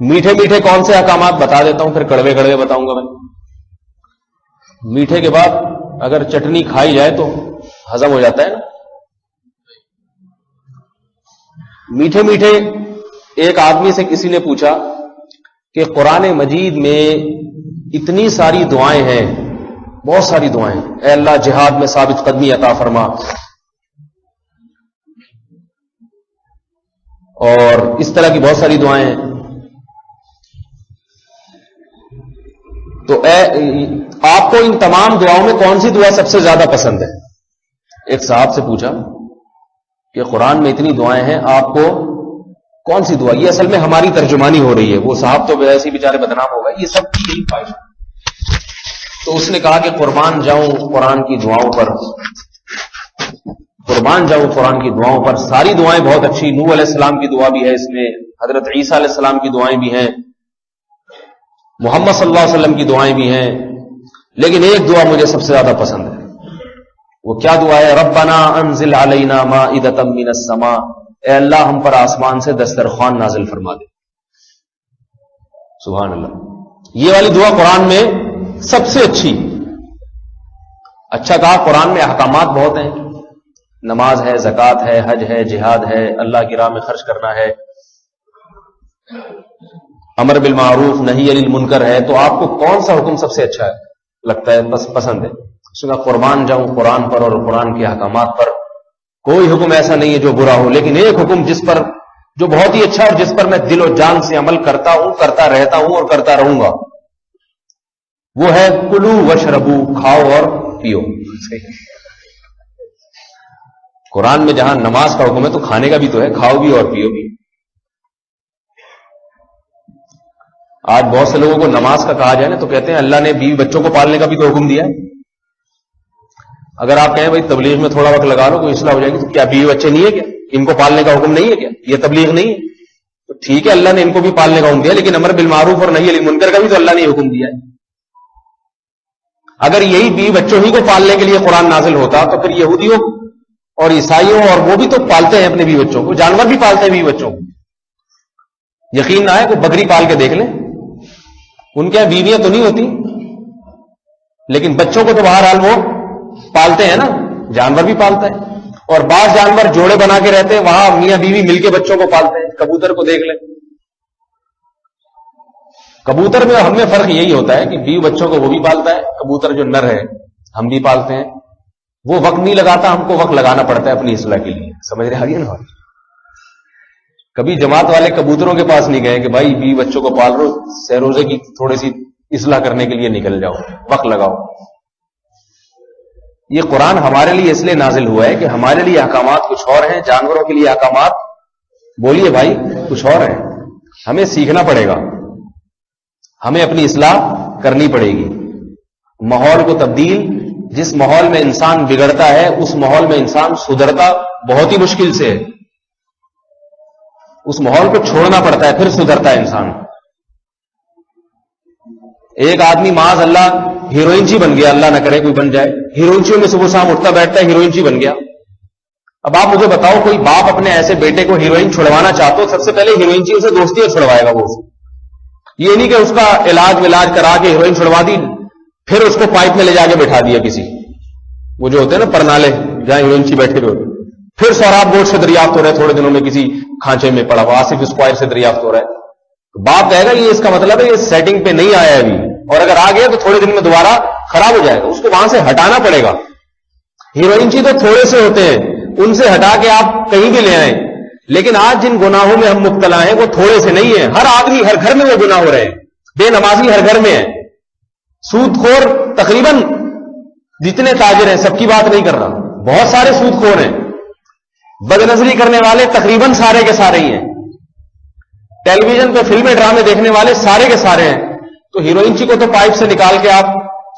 میٹھے میٹھے کون سے احکامات بتا دیتا ہوں، پھر کڑوے کڑوے بتاؤں گا. میں میٹھے کے بعد اگر چٹنی کھائی جائے تو ہضم ہو جاتا ہے نا. میٹھے میٹھے ایک آدمی سے کسی نے پوچھا کہ قرآن مجید میں اتنی ساری دعائیں ہیں، بہت ساری دعائیں، اے اللہ جہاد میں ثابت قدمی عطا فرما، اور اس طرح کی بہت ساری دعائیں ہیں. تو آپ کو ان تمام دعاؤں میں کون سی دعا سب سے زیادہ پسند ہے؟ ایک صاحب سے پوچھا کہ قرآن میں اتنی دعائیں ہیں، آپ کو کون سی دعا؟ یہ اصل میں ہماری ترجمانی ہو رہی ہے. وہ صاحب تو ویسے ہی بیچارے بدنام ہو گئے، یہ سب کی یہی خواہش. تو اس نے کہا کہ قربان جاؤں قرآن کی دعاؤں پر، قربان جاؤں قرآن کی دعاؤں پر. ساری دعائیں بہت اچھی، نوح علیہ السلام کی دعا بھی ہے اس میں، حضرت عیسیٰ علیہ السلام کی دعائیں بھی ہیں، محمد صلی اللہ علیہ وسلم کی دعائیں بھی ہیں. لیکن ایک دعا مجھے سب سے زیادہ پسند ہے. وہ کیا دعا ہے؟ ربنا انزل علینا مائدۃ من السماء، اے اللہ ہم پر آسمان سے دسترخوان نازل فرما دے. سبحان اللہ. یہ والی دعا قرآن میں سب سے اچھی. اچھا کہا قرآن میں احکامات بہت ہیں، نماز ہے، زکوٰۃ ہے، حج ہے، جہاد ہے، اللہ کی راہ میں خرچ کرنا ہے، امر بالمعروف نہی عن المنکر ہے. تو آپ کو کون سا حکم سب سے اچھا لگتا ہے، پسند ہے؟ اس کا قربان جاؤں قرآن پر اور قرآن کے احکامات پر. کوئی حکم ایسا نہیں ہے جو برا ہو، لیکن ایک حکم جس پر جو بہت ہی اچھا اور جس پر میں دل و جان سے عمل کرتا ہوں، کرتا رہتا ہوں اور کرتا رہوں گا، وہ ہے کلو وشربو، کھاؤ اور پیو. قرآن میں جہاں نماز کا حکم ہے تو کھانے کا بھی تو ہے، کھاؤ بھی اور پیو بھی. آج بہت سے لوگوں کو نماز کا کہا جائے نا تو کہتے ہیں اللہ نے بیوی بچوں کو پالنے کا بھی تو حکم دیا ہے. اگر آپ کہیں بھائی تبلیغ میں تھوڑا وقت لگا لو کوئی اصلاح ہو جائے گی، تو کیا بیوی بچے نہیں ہے کیا؟ ان کو پالنے کا حکم نہیں ہے کیا؟ یہ تبلیغ نہیں ہے؟ تو ٹھیک ہے اللہ نے ان کو بھی پالنے کا حکم دیا، لیکن امر بالمعروف اور نہی عن المنکر کا بھی تو اللہ نے حکم دیا ہے. اگر یہی بیوی بچوں ہی کو پالنے کے لیے قرآن نازل ہوتا تو پھر یہودیوں اور عیسائیوں اور وہ بھی تو پالتے ہیں اپنے بیوی بچوں کو، جانور بھی پالتے ہیں بیوی بچوں کو. یقین نہ آئے کوئی بکری پال کے دیکھ لیں، ان کے یہاں بیویاں تو نہیں ہوتی لیکن بچوں کو تو بہرحال وہ پالتے ہیں نا، جانور بھی پالتا ہے. اور بعض جانور جوڑے بنا کے رہتے ہیں، وہاں میاں بیوی مل کے بچوں کو پالتے ہیں. کبوتر کو دیکھ لیں، کبوتر میں ہم میں فرق یہی ہوتا ہے کہ بیوی بچوں کو وہ بھی پالتا ہے، کبوتر جو نر ہے ہم بھی پالتے ہیں. وہ وقت نہیں لگاتا، ہم کو وقت لگانا پڑتا ہے اپنی اصلاح کے لیے. سمجھ رہے ہیں نا؟ کبھی جماعت والے کبوتروں کے پاس نہیں گئے کہ بھائی بیوی بچوں کو پال رہو، سہ روزے کی تھوڑی سی اصلاح کرنے کے لیے نکل جاؤ، وقت لگاؤ. یہ قرآن ہمارے لیے اس لیے نازل ہوا ہے کہ ہمارے لیے احکامات کچھ اور ہیں، جانوروں کے لیے احکامات بولیے بھائی کچھ اور ہیں. ہمیں سیکھنا پڑے گا، ہمیں اپنی اصلاح کرنی پڑے گی. ماحول کو تبدیل، جس ماحول میں انسان بگڑتا ہے اس ماحول میں انسان سدھرتا بہت ہی مشکل سے ہے، اس ماحول کو چھوڑنا پڑتا ہے پھر سدھرتا ہے انسان۔ ایک آدمی معاذ اللہ ہیروئنچی بن گیا، اللہ نہ کرے کوئی بن جائے، ہیروئنچیوں میں صبح شام اٹھتا بیٹھتا ہے، ہیروئنچی بن گیا۔ اب آپ مجھے بتاؤ، کوئی باپ اپنے ایسے بیٹے کو ہیروئن چھڑوانا چاہتا ہو، سب سے پہلے ہیروئنچیوں سے دوستی چھڑوائے گا وہ، یہ نہیں کہ اس کا علاج کرا کے ہیروئن چھڑوا دی پھر اس کو پائپ میں لے جا کے بٹھا دیا کسی، وہ جو ہوتے ہیں نا پرنالے جہاں ہیروئنچی بیٹھے ہوئے، پھر سوراب بورڈ سے دریافت ہو رہا ہے، تھوڑے دنوں میں کسی کھانچے میں پڑا ہوا آصف اسکوائر سے دریافت ہو رہا ہے، تو باپ کہے گا یہ اس کا مطلب ہے یہ سیٹنگ پہ نہیں آیا ابھی، اور اگر آ گیا تو تھوڑے دن میں دوبارہ خراب ہو جائے گا، اس کو وہاں سے ہٹانا پڑے گا۔ ہیروئنچی تو تھوڑے سے ہوتے ہیں، ان سے ہٹا کے آپ کہیں بھی لے آئیں، لیکن آج جن گناہوں میں ہم مبتلا ہیں وہ تھوڑے سے نہیں ہیں، ہر آدمی ہر گھر میں وہ گناہ ہو رہے ہیں، بے نمازی ہر گھر میں ہے، سود خور تقریباً جتنے تاجر ہیں، سب کی بات نہیں کر رہا، بہت سارے سود خور ہیں، بد نظری کرنے والے تقریباً سارے کے سارے ہی ہیں، ٹیلی ویژن پہ فلمیں ڈرامے دیکھنے والے سارے کے سارے ہیں۔ تو ہیروئنچی کو تو پائپ سے نکال کے آپ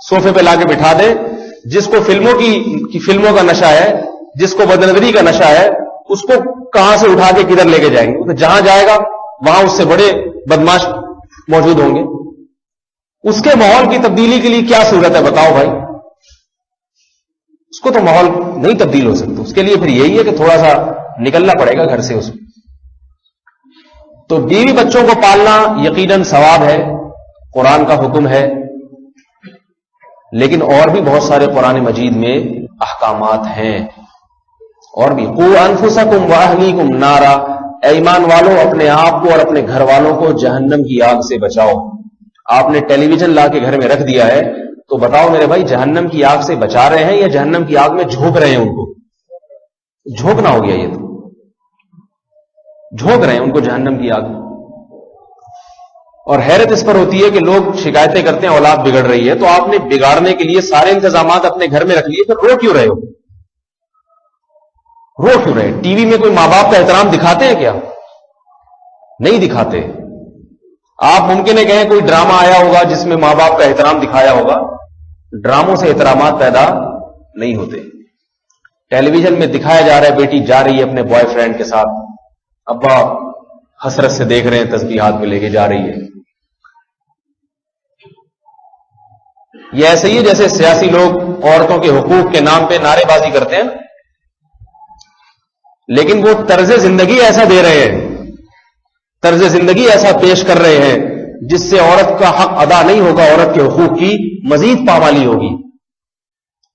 صوفے پہ لا کے بٹھا دیں، جس کو فلموں کا نشہ ہے، جس کو بد نظری کا نشہ ہے، اس کو کہاں سے اٹھا کے کدھر لے کے جائیں گے؟ جہاں جائے گا وہاں اس سے بڑے بدماش موجود ہوں گے۔ اس کے ماحول کی تبدیلی کے لیے کیا صورت ہے بتاؤ بھائی؟ اس کو تو ماحول نہیں تبدیل ہو سکتا، اس کے لیے پھر یہی ہے کہ تھوڑا سا نکلنا پڑے گا گھر سے اس میں۔ تو بیوی بچوں کو پالنا یقیناً ثواب ہے، قرآن کا حکم ہے، لیکن اور بھی بہت سارے قرآن مجید میں احکامات ہیں، اور بھی قوا انفسکم واہلیکم نارا، اے ایمان والو اپنے آپ کو اور اپنے گھر والوں کو جہنم کی آگ سے بچاؤ۔ آپ نے ٹیلی ویژن لا کے گھر میں رکھ دیا ہے تو بتاؤ میرے بھائی، جہنم کی آگ سے بچا رہے ہیں یا جہنم کی آگ میں جھونک رہے ہیں؟ ان کو جھونکنا ہو گیا، یہ تو جھونک رہے ہیں ان کو جہنم کی آگ۔ اور حیرت اس پر ہوتی ہے کہ لوگ شکایتیں کرتے ہیں اولاد بگڑ رہی ہے، تو آپ نے بگاڑنے کے لیے سارے انتظامات اپنے گھر میں رکھ لیے، پھر رو کیوں رہے ہو؟ رو کیوں رہے؟ ٹی وی میں کوئی ماں باپ کا احترام دکھاتے ہیں کیا؟ نہیں دکھاتے۔ آپ ممکن ہے کہیں کوئی ڈرامہ آیا ہوگا جس میں ماں باپ کا احترام دکھایا ہوگا، ڈراموں سے احترامات پیدا نہیں ہوتے۔ ٹیلی ویژن میں دکھایا جا رہا ہے بیٹی جا رہی ہے اپنے بوائے فرینڈ کے ساتھ، ابا حسرت سے دیکھ رہے ہیں، تسبیح ہاتھ میں لے کے جا رہی ہے۔ یہ ایسے ہی جیسے سیاسی لوگ عورتوں کے حقوق کے نام پہ نعرے بازی کرتے ہیں، لیکن وہ طرز زندگی ایسا دے رہے ہیں، طرز زندگی ایسا پیش کر رہے ہیں جس سے عورت کا حق ادا نہیں ہوگا، عورت کے حقوق کی مزید پامالی ہوگی۔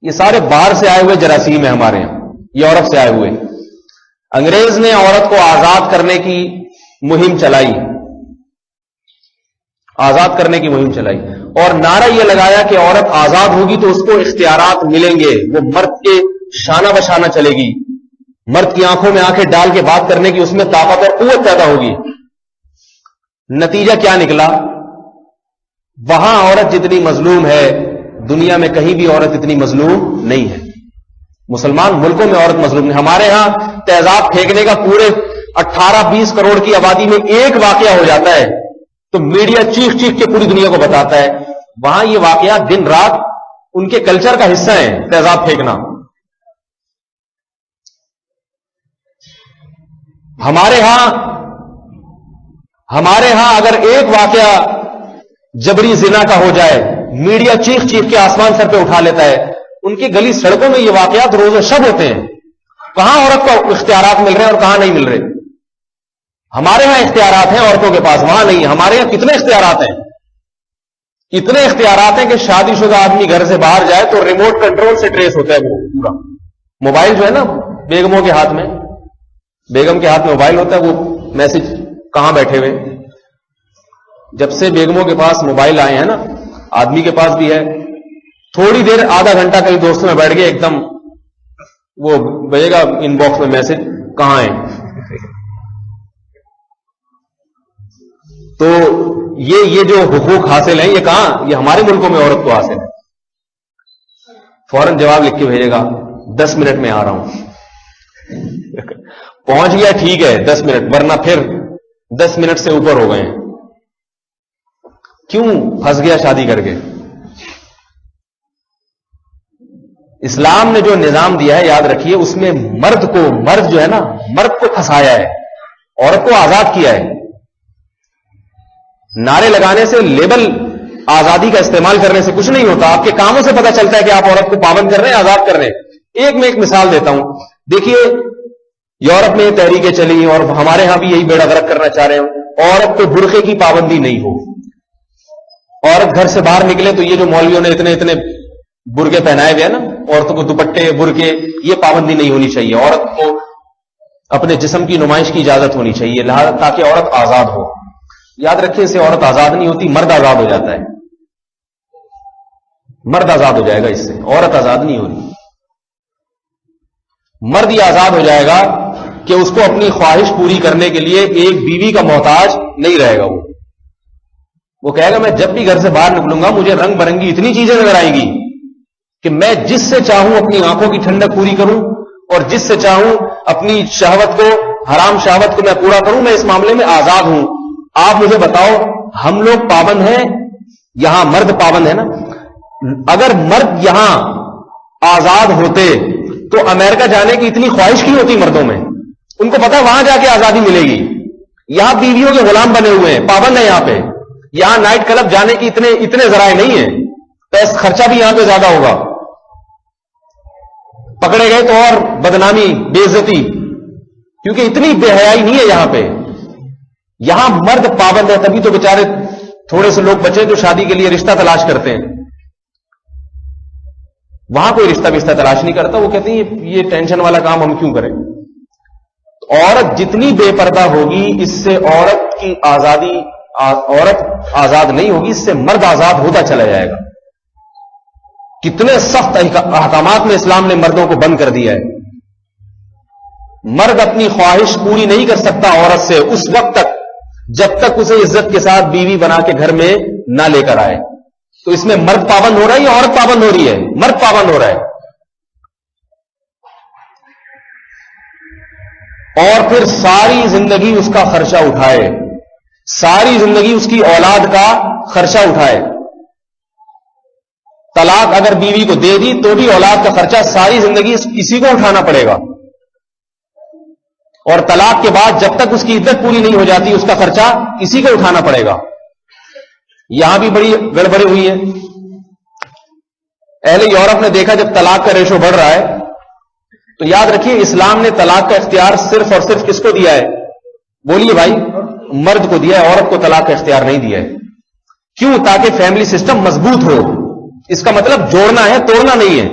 یہ سارے باہر سے آئے ہوئے جراثیم ہیں ہمارے یہاں، یہ عورت سے آئے ہوئے۔ انگریز نے عورت کو آزاد کرنے کی مہم چلائی، آزاد کرنے کی مہم چلائی، اور نعرہ یہ لگایا کہ عورت آزاد ہوگی تو اس کو اختیارات ملیں گے، وہ مرد کے شانہ بشانہ چلے گی، مرد کی آنکھوں میں آنکھیں ڈال کے بات کرنے کی اس میں طاقت اور قوت پیدا ہوگی۔ نتیجہ کیا نکلا؟ وہاں عورت جتنی مظلوم ہے دنیا میں کہیں بھی عورت اتنی مظلوم نہیں ہے۔ مسلمان ملکوں میں عورت مظلوم نہیں، ہمارے ہاں تیزاب پھینکنے کا پورے 18-20 کروڑ کی آبادی میں ایک واقعہ ہو جاتا ہے تو میڈیا چیخ چیخ کے پوری دنیا کو بتاتا ہے، وہاں یہ واقعات دن رات ان کے کلچر کا حصہ ہے، تیزاب پھینکنا۔ ہمارے ہاں اگر ایک واقعہ جبری زنا کا ہو جائے، میڈیا چیخ چیخ کے آسمان سر پہ اٹھا لیتا ہے، ان کی گلی سڑکوں میں یہ واقعات روز و شب ہوتے ہیں۔ کہاں عورت کو اختیارات مل رہے ہیں اور کہاں نہیں مل رہے؟ ہمارے ہاں اختیارات ہیں عورتوں کے پاس، وہاں نہیں۔ ہمارے ہاں کتنے اختیارات ہیں؟ اتنے اختیارات ہیں کہ شادی شدہ آدمی گھر سے باہر جائے تو ریموٹ کنٹرول سے ٹریس ہوتا ہے وہ پورا۔ موبائل جو ہے نا بیگموں کے ہاتھ میں، بیگم کے ہاتھ میں موبائل ہوتا ہے، وہ میسج کہاں بیٹھے ہوئے۔ جب سے بیگموں کے پاس موبائل آئے ہیں نا، آدمی کے پاس بھی ہے، تھوڑی دیر آدھا گھنٹہ کہیں دوستوں میں بیٹھ گئے، ایک دم وہ بھیجے گا ان باکس میں میسج کہاں ہے۔ تو یہ جو حقوق حاصل ہیں یہ کہاں؟ یہ ہمارے ملکوں میں عورت کو حاصل ہے۔ فوراً جواب لکھ کے بھیجے گا 10 منٹ میں آ رہا ہوں۔ پہنچ گیا ٹھیک ہے 10 منٹ، ورنہ پھر 10 منٹ سے اوپر ہو گئے ہیں۔ کیوں؟ پھنس گیا شادی کر کے۔ اسلام نے جو نظام دیا ہے یاد رکھیے اس میں مرد جو ہے نا مرد کو پھنسایا ہے، عورت کو آزاد کیا ہے. نعرے لگانے سے، لیبل آزادی کا استعمال کرنے سے کچھ نہیں ہوتا. آپ کے کاموں سے پتہ چلتا ہے کہ آپ عورت کو پابند کر رہے ہیں، آزاد کر رہے ہیں. میں ایک مثال دیتا ہوں. دیکھیے یورپ میں یہ تحریکیں چلی اور ہمارے ہاں بھی یہی بیڑا غرق کرنا چاہ رہے ہیں. عورت کو برقعے کی پابندی نہیں ہو. عورت گھر سے باہر نکلے تو یہ جو مولویوں نے اتنے برقعے پہنائے ہوئے ہیں نا عورتوں کو، دوپٹے برقعے، یہ پابندی نہیں ہونی چاہیے. عورت کو اپنے جسم کی نمائش کی اجازت ہونی چاہیے تاکہ عورت آزاد ہو. یاد رکھیں اسے عورت آزاد نہیں ہوتی، مرد آزاد ہو جاتا ہے. مرد آزاد ہو جائے گا اس سے، عورت آزاد نہیں ہو رہی. مرد یہ آزاد ہو جائے گا کہ اس کو اپنی خواہش پوری کرنے کے لیے ایک بیوی کا محتاج نہیں رہے گا. وہ کہے گا میں جب بھی گھر سے باہر نکلوں گا مجھے رنگ برنگی اتنی چیزیں نظر آئیں گی کہ میں جس سے چاہوں اپنی آنکھوں کی ٹھنڈک پوری کروں اور جس سے چاہوں اپنی شہوت کو، حرام شہوت کو میں پورا کروں. میں اس معاملے میں آزاد ہوں. آپ مجھے بتاؤ ہم لوگ پابند ہیں؟ یہاں مرد پابند ہے نا. اگر مرد یہاں آزاد ہوتے تو امریکہ جانے کی اتنی خواہش کی ہوتی مردوں میں؟ ان کو پتا وہاں جا کے آزادی ملے گی. یہاں بیویوں کے غلام بنے ہوئے ہیں، پابند ہیں یہاں پہ. یہاں نائٹ کلب جانے کی اتنے ذرائع نہیں ہیں. پیسہ خرچہ بھی یہاں پہ زیادہ ہوگا. پکڑے گئے تو اور بدنامی، بے عزتی، کیونکہ اتنی بے حیائی نہیں ہے یہاں پہ. یہاں مرد پابند ہے، تبھی تو بیچارے تھوڑے سے لوگ بچے جو شادی کے لیے رشتہ تلاش کرتے ہیں. وہاں کوئی رشتہ تلاش نہیں کرتا. وہ کہتے ہیں یہ ٹینشن والا کام ہم کیوں کریں. عورت جتنی بے پردہ ہوگی اس سے عورت آزاد نہیں ہوگی، اس سے مرد آزاد ہوتا چلا جائے گا. کتنے سخت احکامات میں اسلام نے مردوں کو بند کر دیا ہے. مرد اپنی خواہش پوری نہیں کر سکتا عورت سے اس وقت تک جب تک اسے عزت کے ساتھ بیوی بنا کے گھر میں نہ لے کر آئے. تو اس میں مرد پابند ہو رہا ہے یا عورت پابند ہو رہی ہے؟ مرد پابند ہو رہا ہے. اور پھر ساری زندگی اس کا خرچہ اٹھائے، ساری زندگی اس کی اولاد کا خرچہ اٹھائے. طلاق اگر بیوی کو دے دی تو بھی اولاد کا خرچہ ساری زندگی اسی کو اٹھانا پڑے گا. اور طلاق کے بعد جب تک اس کی عدت پوری نہیں ہو جاتی اس کا خرچہ اسی کو اٹھانا پڑے گا. یہاں بھی بڑی گڑبڑی ہوئی ہے. اہل یورپ نے دیکھا جب طلاق کا ریشو بڑھ رہا ہے تو یاد رکھیے اسلام نے طلاق کا اختیار صرف اور صرف کس کو دیا ہے؟ بولیے بھائی. مرد کو دیا ہے، عورت کو طلاق کا اختیار نہیں دیا ہے. کیوں؟ تاکہ فیملی سسٹم مضبوط ہو. اس کا مطلب جوڑنا ہے، توڑنا نہیں ہے.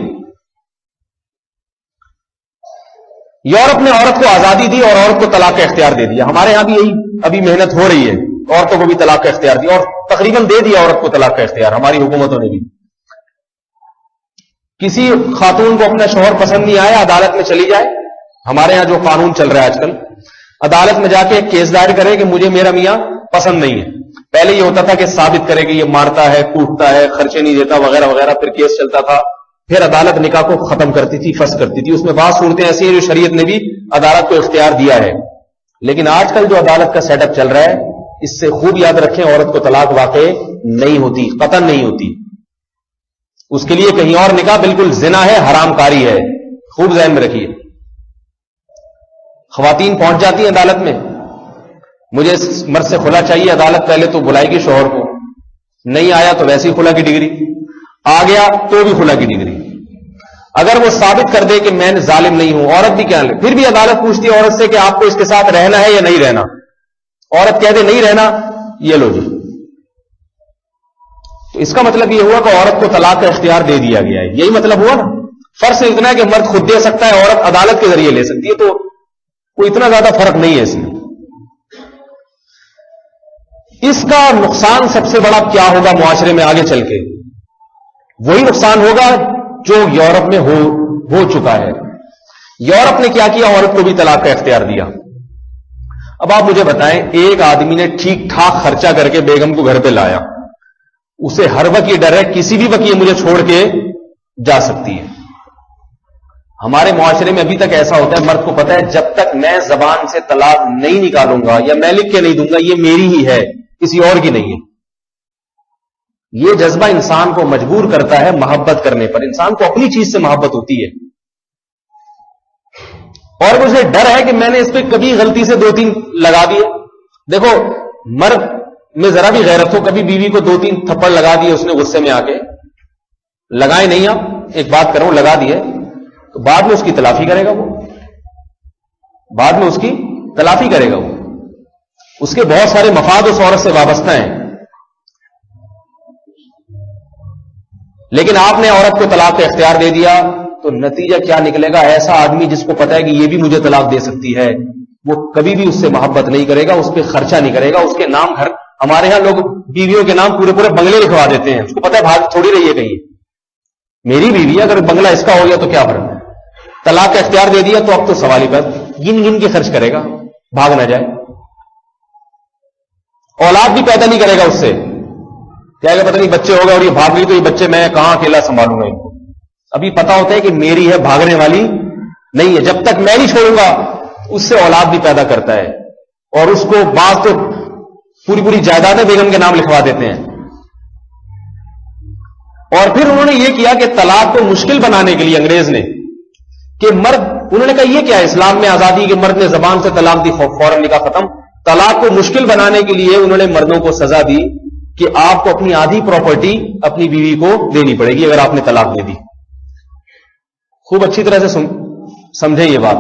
یورپ نے عورت کو آزادی دی اور عورت کو طلاق کا اختیار دے دیا. ہمارے ہاں بھی یہی ابھی محنت ہو رہی ہے، عورتوں کو بھی طلاق کا اختیار دیا اور تقریباً دے دیا عورت کو طلاق کا اختیار ہماری حکومتوں نے بھی. کسی خاتون کو اپنا شوہر پسند نہیں آیا عدالت میں چلی جائے. ہمارے ہاں جو قانون چل رہا ہے آج کل، عدالت میں جا کے ایک کیس دائر کرے کہ مجھے میرا میاں پسند نہیں ہے. پہلے یہ ہوتا تھا کہ ثابت کرے کہ یہ مارتا ہے، کوٹتا ہے، خرچے نہیں دیتا وغیرہ وغیرہ، پھر کیس چلتا تھا. پھر عدالت نکاح کو ختم کرتی تھی، فسخ کرتی تھی. اس میں بعض صورتیں ایسی ہیں جو شریعت نے بھی عدالت کو اختیار دیا ہے. لیکن آج کل جو عدالت کا سیٹ اپ چل رہا ہے اس سے خوب یاد رکھیں عورت کو طلاق واقع نہیں ہوتی، قطعاً نہیں ہوتی. اس کے لیے کہیں اور نکاح بالکل زنا ہے، حرام کاری ہے. خوب ذہن میں رکھیے. خواتین پہنچ جاتی ہیں عدالت میں، مجھے اس مرد سے خلا چاہیے. عدالت پہلے تو بلائے گی شوہر کو، نہیں آیا تو ویسی خلا کی ڈگری، آ گیا تو بھی خلا کی ڈگری. اگر وہ ثابت کر دے کہ میں ظالم نہیں ہوں، عورت بھی کیا لے، پھر بھی عدالت پوچھتی ہے عورت سے کہ آپ کو اس کے ساتھ رہنا ہے یا نہیں رہنا. عورت کہہ دے نہیں رہنا، یہ لو جی. تو اس کا مطلب یہ ہوا کہ عورت کو طلاق کا اختیار دے دیا گیا ہے. یہی مطلب ہوا نا. فرق اتنا ہے کہ مرد خود دے سکتا ہے، عورت عدالت کے ذریعے لے سکتی ہے. تو کوئی اتنا زیادہ فرق نہیں ہے اس میں. اس کا نقصان سب سے بڑا کیا ہوگا معاشرے میں آگے چل کے؟ وہی نقصان ہوگا جو یورپ میں ہو چکا ہے. یورپ نے کیا کیا؟ عورت کو بھی طلاق کا اختیار دیا. اب آپ مجھے بتائیں، ایک آدمی نے ٹھیک ٹھاک خرچہ کر کے بیگم کو گھر پہ لایا، اسے ہر وقت یہ ڈر ہے کسی بھی وقت یہ مجھے چھوڑ کے جا سکتی ہے. ہمارے معاشرے میں ابھی تک ایسا ہوتا ہے، مرد کو پتا ہے جب تک میں زبان سے طلاق نہیں نکالوں گا یا میں لکھ کے نہیں دوں گا یہ میری ہی ہے، کسی اور کی نہیں ہے. یہ جذبہ انسان کو مجبور کرتا ہے محبت کرنے پر. انسان کو اپنی چیز سے محبت ہوتی ہے اور مجھے ڈر ہے کہ میں نے اس پہ کبھی غلطی سے 2-3 لگا دیے. دیکھو مرد میں ذرا بھی غیرت ہو, کبھی بیوی کو 2-3 تھپڑ لگا دیے اس نے غصے میں آ کے, لگائے نہیں, آپ ایک بات کروں لگا دیے, تو بعد میں اس کی تلافی کرے گا, وہ بعد میں اس کی تلافی کرے گا. وہ اس کے بہت سارے مفاد اس عورت سے وابستہ ہیں. لیکن آپ نے عورت کو طلاق کا اختیار دے دیا تو نتیجہ کیا نکلے گا؟ ایسا آدمی جس کو پتا ہے کہ یہ بھی مجھے طلاق دے سکتی ہے, وہ کبھی بھی اس سے محبت نہیں کرے گا, اس پہ خرچہ نہیں کرے گا. اس کے نام گھر, ہمارے ہاں لوگ بیویوں کے نام پورے بنگلے لکھوا دیتے ہیں. اس کو پتا ہے بھاگ تھوڑی رہی ہے کہیں, میری بیوی ہے, اگر بنگلہ اس کا ہو گیا تو کیا فرق ہے. طلاق کا اختیار دے دیا تو اب تو سوال ہی پر گن گن کے خرچ کرے گا, بھاگ نہ جائے. اولاد بھی پیدا نہیں کرے گا اس سے, کیا پتہ نہیں بچے ہوگا اور یہ بھاگ گئی تو یہ بچے میں کہاں اکیلا سنبھالوں گا ان کو. ابھی پتا ہوتا ہے کہ میری ہے, بھاگنے والی نہیں ہے. جب تک میں نہیں چھوڑوں گا اس سے اولاد بھی پیدا کرتا ہے, اور اس کو بعض تو پوری جائیدادیں بیگم کے نام لکھوا دیتے ہیں. اور پھر انہوں نے یہ کیا کہ طلاق کو مشکل بنانے کے لیے انگریز نے, کہ مرد, انہوں نے کہا یہ کیا اسلام میں آزادی کہ مرد نے زبان سے طلاق دی فوراً نکاح ختم. طلاق کو مشکل بنانے کے لیے انہوں نے مردوں کو سزا دی کہ آپ کو اپنی آدھی پراپرٹی اپنی بیوی کو دینی پڑے گی اگر آپ نے طلاق دے دی. خوب اچھی طرح سے سمجھیں یہ بات.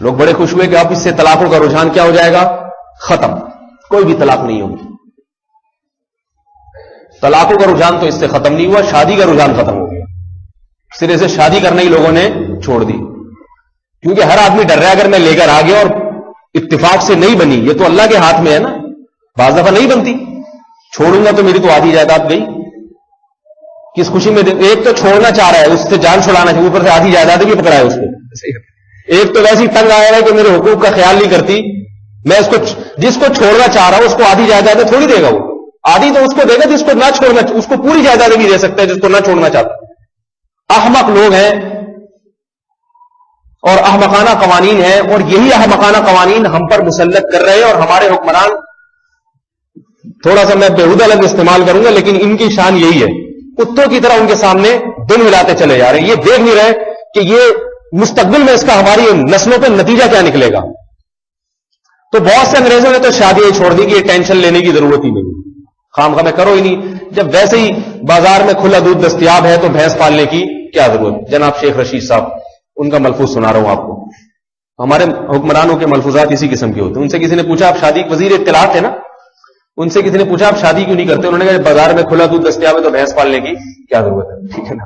لوگ بڑے خوش ہوئے کہ اب اس سے طلاقوں کا رجحان کیا ہو جائے گا؟ ختم, کوئی بھی طلاق نہیں ہوگی. طلاقوں کا رجحان تو اس سے ختم نہیں ہوا, شادی کا رجحان ختم ہو گیا. سرے سے شادی کرنا ہی لوگوں نے چھوڑ دی, کیونکہ ہر آدمی ڈر رہا ہے اگر میں لے کر آ گیا اور اتفاق سے نہیں بنی, یہ تو اللہ کے ہاتھ میں ہے نا, بعض دفعہ نہیں بنتی, چھوڑوں گا تو میری تو آدھی جائیداد گئی. کس خوشی میں ایک تو چھوڑنا چاہ رہا ہے, اس سے جان چھڑانا چاہیے, اوپر سے آدھی جائیداد بھی پکڑا ہے اس کو. ایک تو ویسی تنگ آیا ہے کہ میرے حقوق کا خیال نہیں کرتی, میں اس کو جس کو چھوڑنا چاہ رہا ہوں اس کو آدھی جائیدادیں تھوڑی دے گا. وہ آدھی تو اس کو دے گا جس کو نہ چھوڑنا, اس کو پوری جائیدادیں بھی دے سکتا ہے جس کو نہ چھوڑنا چاہتا. احمق لوگ ہیں اور احمقانہ قوانین ہیں, اور یہی احمقانہ قوانین ہم پر مسلط کر رہے ہیں. اور ہمارے حکمران, تھوڑا سا میں بےہودہ لفظ استعمال کروں گا لیکن ان کی شان یہی ہے, کتوں کی طرح ان کے سامنے دن ہلاتے چلے جا رہے ہیں. یہ دیکھ نہیں رہے کہ یہ مستقبل میں اس کا ہماری نسلوں پہ نتیجہ کیا نکلے گا. تو بہت سے انگریزوں نے تو شادی چھوڑ دی کہ یہ ٹینشن لینے کی ضرورت ہی نہیں, خام خامے کرو ہی نہیں. جب ویسے ہی بازار میں کھلا دودھ دستیاب ہے تو بھینس پالنے کی کیا ضرورت. جناب شیخ رشید صاحب, ان کا ملفوظ سنا رہا ہوں آپ کو. ہمارے حکمرانوں کے ملفوظات اسی قسم کے ہوتے ہیں. ان سے کسی نے پوچھا, آپ شادی, وزیر اطلاعات ہے نا, ان سے کسی نے پوچھا آپ شادی کیوں نہیں کرتے؟ انہوں نے کہا بازار میں کھلا دودھ دستیاب ہے تو بھینس پالنے کی کیا ضرورت ہے. ٹھیک ہے نا.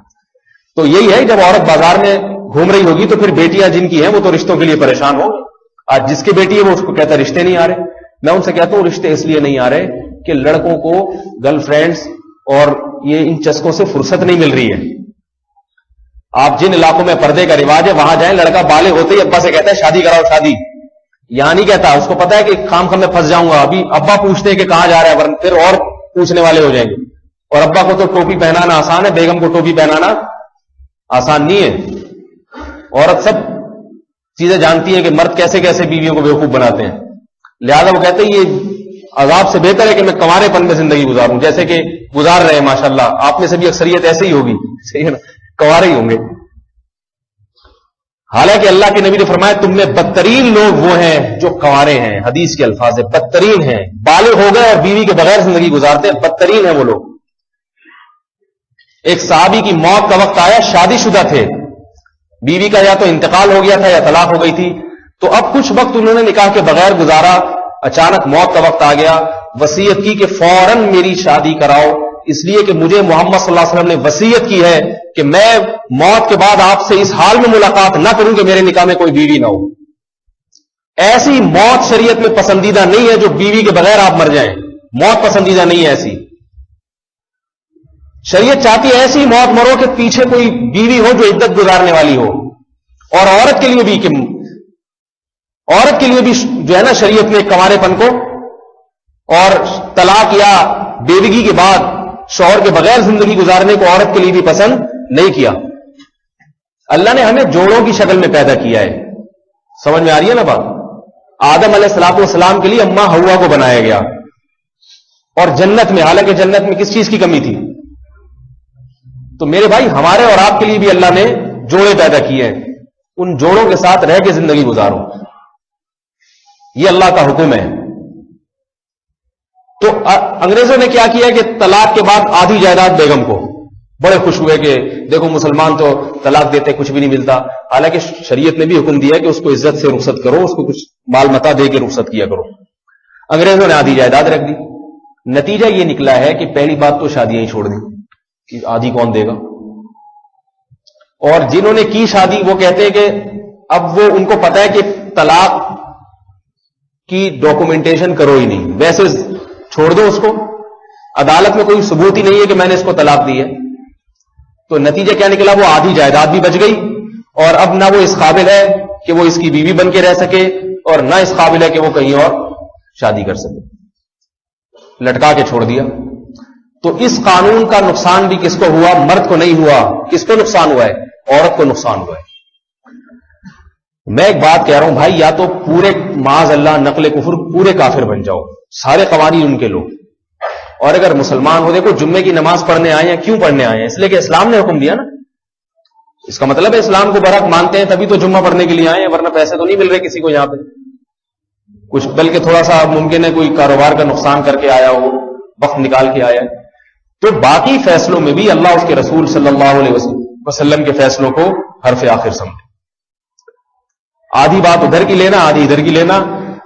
تو یہی ہے, جب عورت بازار میں گھوم رہی ہوگی تو پھر بیٹیاں جن کی ہیں وہ تو رشتوں کے لیے پریشان ہوں. آج جس کی بیٹی ہے وہ اس کو کہتا ہے رشتے نہیں آ رہے. میں ان سے کہتا ہوں رشتے اس لیے نہیں آ رہے کہ لڑکوں کو گرل فرینڈز اور یہ ان چسکوں سے فرصت نہیں مل رہی ہے. آپ جن علاقوں میں پردے کا رواج ہے وہاں جائیں, لڑکا بالغ ہوتے ہی ابا سے کہتا ہے شادی کراؤ شادی. یہاں نہیں کہتا, اس کو پتا ہے کہ خام خام میں پھنس جاؤں گا. ابھی ابا پوچھتے ہیں کہ کہاں جا رہا ہے, ورنہ پھر اور پوچھنے والے ہو جائیں گے. اور ابا کو تو ٹوپی پہنانا آسان ہے, بیگم کو ٹوپی پہنانا آسان نہیں ہے. عورت سب چیزیں جانتی ہے کہ مرد کیسے کیسے بیویوں کو بیوقوف بناتے ہیں. لہذا وہ کہتے ہیں یہ عذاب سے بہتر ہے کہ میں کنوارے پن میں زندگی گزاروں, جیسے کہ گزار رہے ہیں ماشاءاللہ. آپ میں سے بھی اکثریت ایسے ہی ہوگی, صحیح ہے نا, کنوارے ہی ہوں گے. حالانکہ اللہ کے نبی نے فرمایا تم میں بدترین لوگ وہ ہیں جو کنوارے ہیں. حدیث کے الفاظ ہے بدترین ہیں, بالغ ہو گئے اور بیوی کے بغیر زندگی گزارتے ہیں, بدترین ہیں وہ لوگ. ایک صحابی کی موت کا وقت آیا, شادی شدہ تھے, بیوی کا یا تو انتقال ہو گیا تھا یا طلاق ہو گئی تھی, تو اب کچھ وقت انہوں نے نکاح کے بغیر گزارا. اچانک موت کا وقت آ گیا, وصیت کی کہ فوراً میری شادی کراؤ, اس لیے کہ مجھے محمد صلی اللہ علیہ وسلم نے وصیت کی ہے کہ میں موت کے بعد آپ سے اس حال میں ملاقات نہ کروں کہ میرے نکاح میں کوئی بیوی نہ ہو. ایسی موت شریعت میں پسندیدہ نہیں ہے جو بیوی کے بغیر آپ مر جائیں. موت پسندیدہ نہیں ہے ایسی. شریعت چاہتی ہے ایسی موت مرو کہ پیچھے کوئی بیوی ہو جو عدت گزارنے والی ہو. اور عورت کے لیے بھی جو ہے نا, شریعت نے کنوارے پن کو اور طلاق یا بیوگی کے بعد شوہر کے بغیر زندگی گزارنے کو عورت کے لیے بھی پسند نہیں کیا. اللہ نے ہمیں جوڑوں کی شکل میں پیدا کیا ہے. سمجھ میں آ رہی ہے نا بات. آدم علیہ الصلوۃ والسلام کے لیے اماں حوا کو بنایا گیا, اور جنت میں، حالانکہ جنت میں کس چیز کی کمی تھی؟ تو میرے بھائی ہمارے اور آپ کے لیے بھی اللہ نے جوڑے پیدا کیے ہیں، ان جوڑوں کے ساتھ رہ کے زندگی گزارو، یہ اللہ کا حکم ہے۔ تو انگریزوں نے کیا کیا کہ طلاق کے بعد آدھی جائیداد بیگم کو، بڑے خوش ہوئے کہ دیکھو مسلمان تو طلاق دیتے کچھ بھی نہیں ملتا، حالانکہ شریعت نے بھی حکم دیا کہ اس کو عزت سے رخصت کرو، اس کو کچھ مال متا دے کے رخصت کیا کرو۔ انگریزوں نے آدھی جائیداد رکھ دی، نتیجہ یہ نکلا ہے کہ پہلی بات تو شادیاں ہی چھوڑ دی کہ آدھی کون دے گا، اور جنہوں نے کی شادی وہ کہتے ہیں کہ اب وہ ان کو پتا ہے کہ طلاق کی ڈاکومنٹیشن کرو ہی نہیں، ویسے چھوڑ دو اس کو، عدالت میں کوئی ثبوت ہی نہیں ہے کہ میں نے اس کو طلاق دی ہے۔ تو نتیجہ کیا نکلا؟ وہ آدھی جائیداد بھی بچ گئی، اور اب نہ وہ اس قابل ہے کہ وہ اس کی بیوی بن کے رہ سکے، اور نہ اس قابل ہے کہ وہ کہیں اور شادی کر سکے، لٹکا کے چھوڑ دیا۔ تو اس قانون کا نقصان بھی کس کو ہوا؟ مرد کو نہیں ہوا، کس کو نقصان ہوا ہے؟ عورت کو نقصان ہوا ہے۔ میں ایک بات کہہ رہا ہوں بھائی، یا تو پورے معاذ اللہ نقل کفر پورے کافر بن جاؤ، سارے قوانین ان کے لو، اور اگر مسلمان ہو، دیکھو جمعے کی نماز پڑھنے آئے ہیں، کیوں پڑھنے آئے ہیں؟ اس لیے کہ اسلام نے حکم دیا نا، اس کا مطلب ہے اسلام کو برحق مانتے ہیں تبھی تو جمعہ پڑھنے کے لیے آئے ہیں، ورنہ پیسے تو نہیں مل رہے کسی کو یہاں پہ کچھ، بلکہ تھوڑا سا ممکن ہے کوئی کاروبار کا نقصان کر کے آیا ہو، وقت نکال کے آیا ہے۔ تو باقی فیصلوں میں بھی اللہ اس کے رسول صلی اللہ علیہ وسلم کے فیصلوں کو حرف آخر سمجھے۔ آدھی بات ادھر کی لینا، آدھی ادھر کی لینا،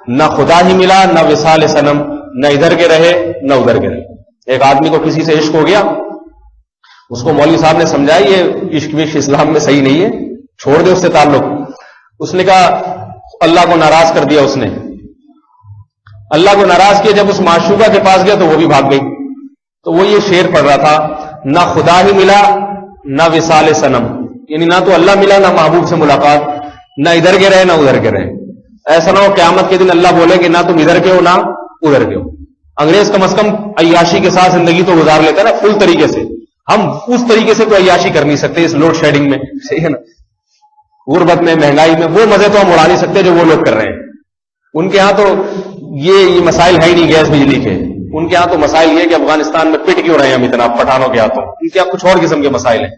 نہ خدا ہی ملا، نہ وصال صنم، نہ ادھر کے رہے نہ ادھر کے رہے۔ ایک آدمی کو کسی سے عشق ہو گیا، اس کو مولوی صاحب نے سمجھایا یہ عشق وشق اسلام میں صحیح نہیں ہے، چھوڑ دے اس سے تعلق۔ اس نے کہا اللہ کو ناراض کر دیا، اس نے اللہ کو ناراض کیا، جب اس معشوقہ کے پاس گیا تو وہ بھی بھاگ گئی۔ تو وہ یہ شعر پڑھ رہا تھا، نہ خدا ہی ملا نہ وصال صنم، یعنی نہ تو اللہ ملا نہ محبوب سے ملاقات، نہ ادھر کے رہے نہ ادھر کے رہے۔ ایسا نہ ہو قیامت کے دن اللہ بولے کہ نہ تم ادھر کے ہو نہ ادھر کے ہو۔ انگریز کم از کم عیاشی کے ساتھ زندگی تو گزار لیتا ہے نا فل طریقے سے، ہم اس طریقے سے تو عیاشی کر نہیں سکتے اس لوڈ شیڈنگ میں، صحیح ہے نا، غربت میں، مہنگائی میں، وہ مزے تو ہم اڑا نہیں سکتے جو وہ لوگ کر رہے ہیں۔ ان کے ہاں تو یہ مسائل ہے ہی نہیں گیس بجلی کے، ان کے ہاں تو مسائل یہ کہ افغانستان میں پٹ کیوں رہے ہیں ہم اتنا پٹھانوں کے ہاتھوں، ان کے ہاں کچھ اور قسم کے مسائل ہیں۔